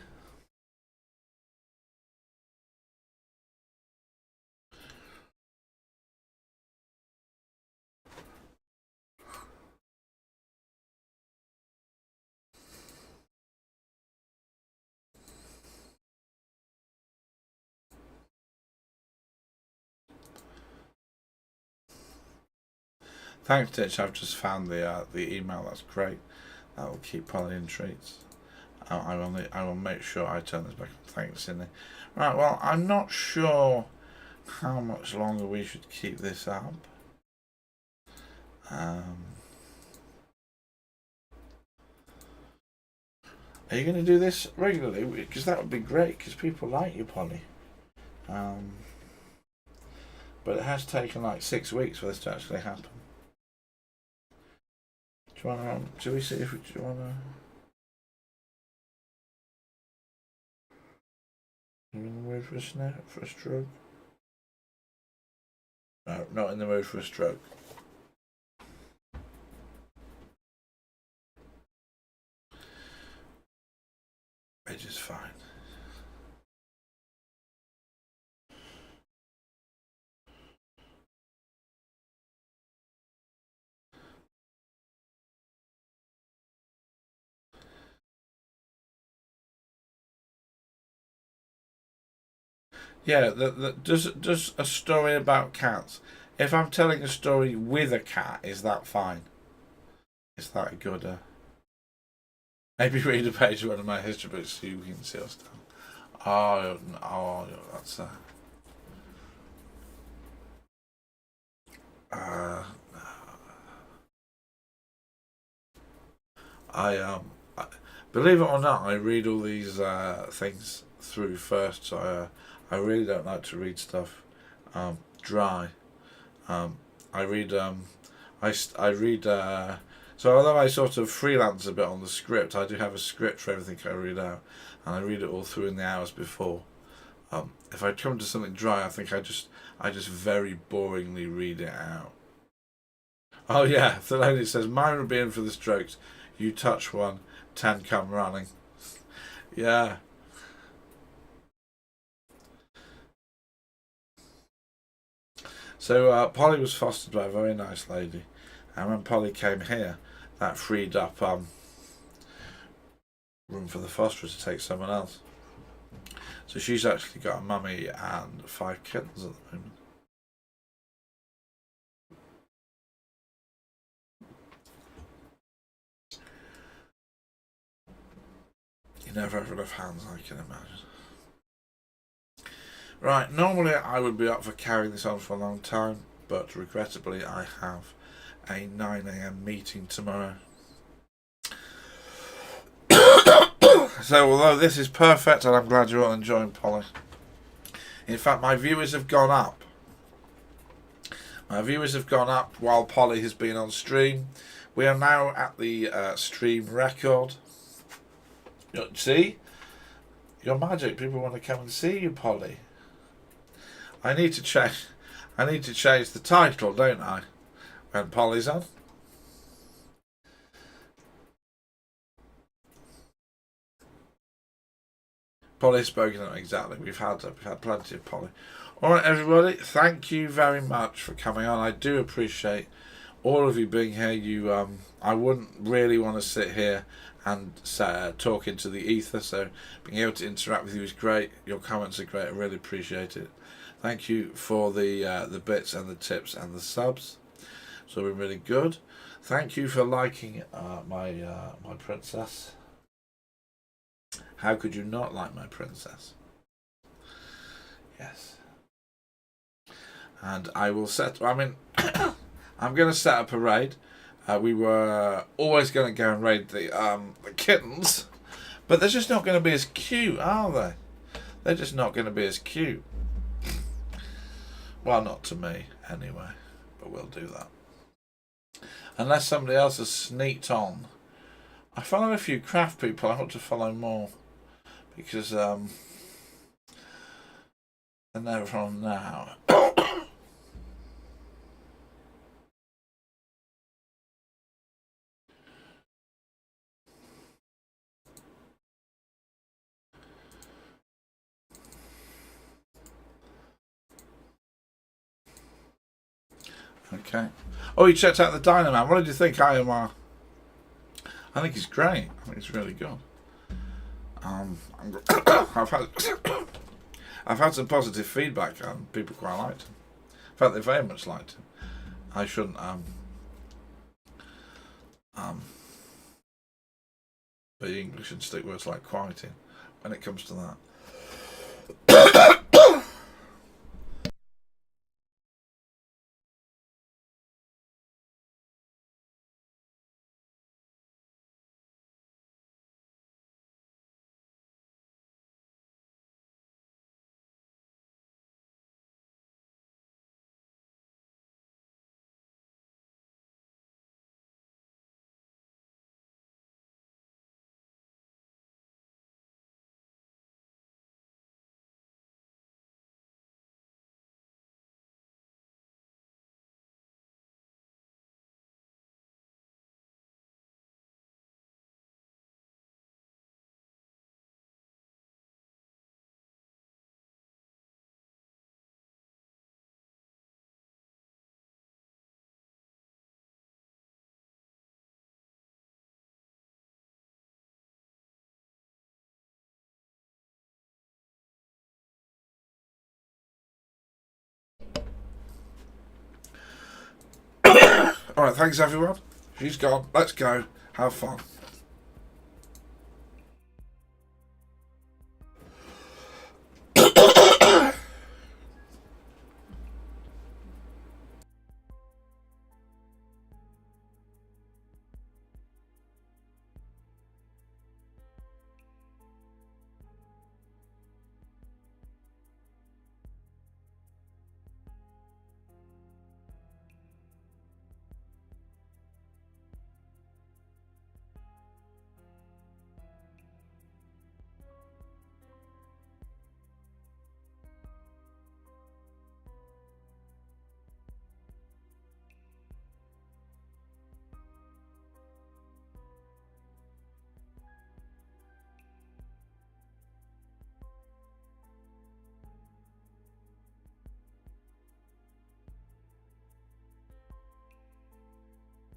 Thanks, Ditch. I've just found the email. That's great. That will keep Polly in treats. I will make sure I turn this back on. Thanks, Sydney. Right. Well, I'm not sure how much longer we should keep this up. Are you going to do this regularly? Because that would be great. Because people like you, Polly. But it has taken like 6 weeks for this to actually happen. Do you want to? Do we see if we do you want to? You in the mood for a stroke? No, not in the mood for a stroke. Which is fine. Yeah, does a story about cats. If I'm telling a story with a cat, is that fine? Is that a good? Maybe read a page of one of my history books so you can see us. Oh, oh, that's uh, I I, believe it or not, I read all these things through first. So I really don't like to read stuff dry. Um, I read I read. So although I sort of freelance a bit on the script, I do have a script for everything I read out, and I read it all through in the hours before. If I come to something dry, I think I just very boringly read it out. Oh yeah, the lady says mine would be in for the strokes. You touch one, 10 come running. Yeah. So Polly was fostered by a very nice lady, and when Polly came here, that freed up room for the fosterer to take someone else. So she's actually got a mummy and 5 kittens at the moment. You never have enough hands, I can imagine. Right, normally I would be up for carrying this on for a long time, but regrettably I have a 9 a.m. meeting tomorrow. So although this is perfect and I'm glad you're all enjoying Polly. In fact, my viewers have gone up. My viewers have gone up while Polly has been on stream. We are now at the stream record. See? Your magic. People want to come and see you, Polly. I need to change the title, don't I? When Polly's on. Polly's spoken up exactly. We've had plenty of Polly. Alright everybody, thank you very much for coming on. I do appreciate all of you being here. I wouldn't really want to sit here and talk into the ether, so being able to interact with you is great. Your comments are great. I really appreciate it. Thank you for the bits and the tips and the subs. So we're really good. Thank you for liking my princess. How could you not like my princess? Yes. And I will set. I mean, I'm going to set up a raid. We were always going to go and raid the kittens, but they're just not going to be as cute, are they? They're just not going to be as cute. Well, not to me, anyway. But we'll do that. Unless somebody else has sneaked on. I follow a few craft people. I hope to follow more. Because, they're never on now. Okay. Oh, you checked out the Dynaman. What did you think, IMR? I think he's great. I think he's really good. I've had I've had some positive feedback and people quite liked him. In fact, they very much liked him. I shouldn't be English and stick words like quieting when it comes to that. All right, thanks everyone. She's gone. Let's go. Have fun.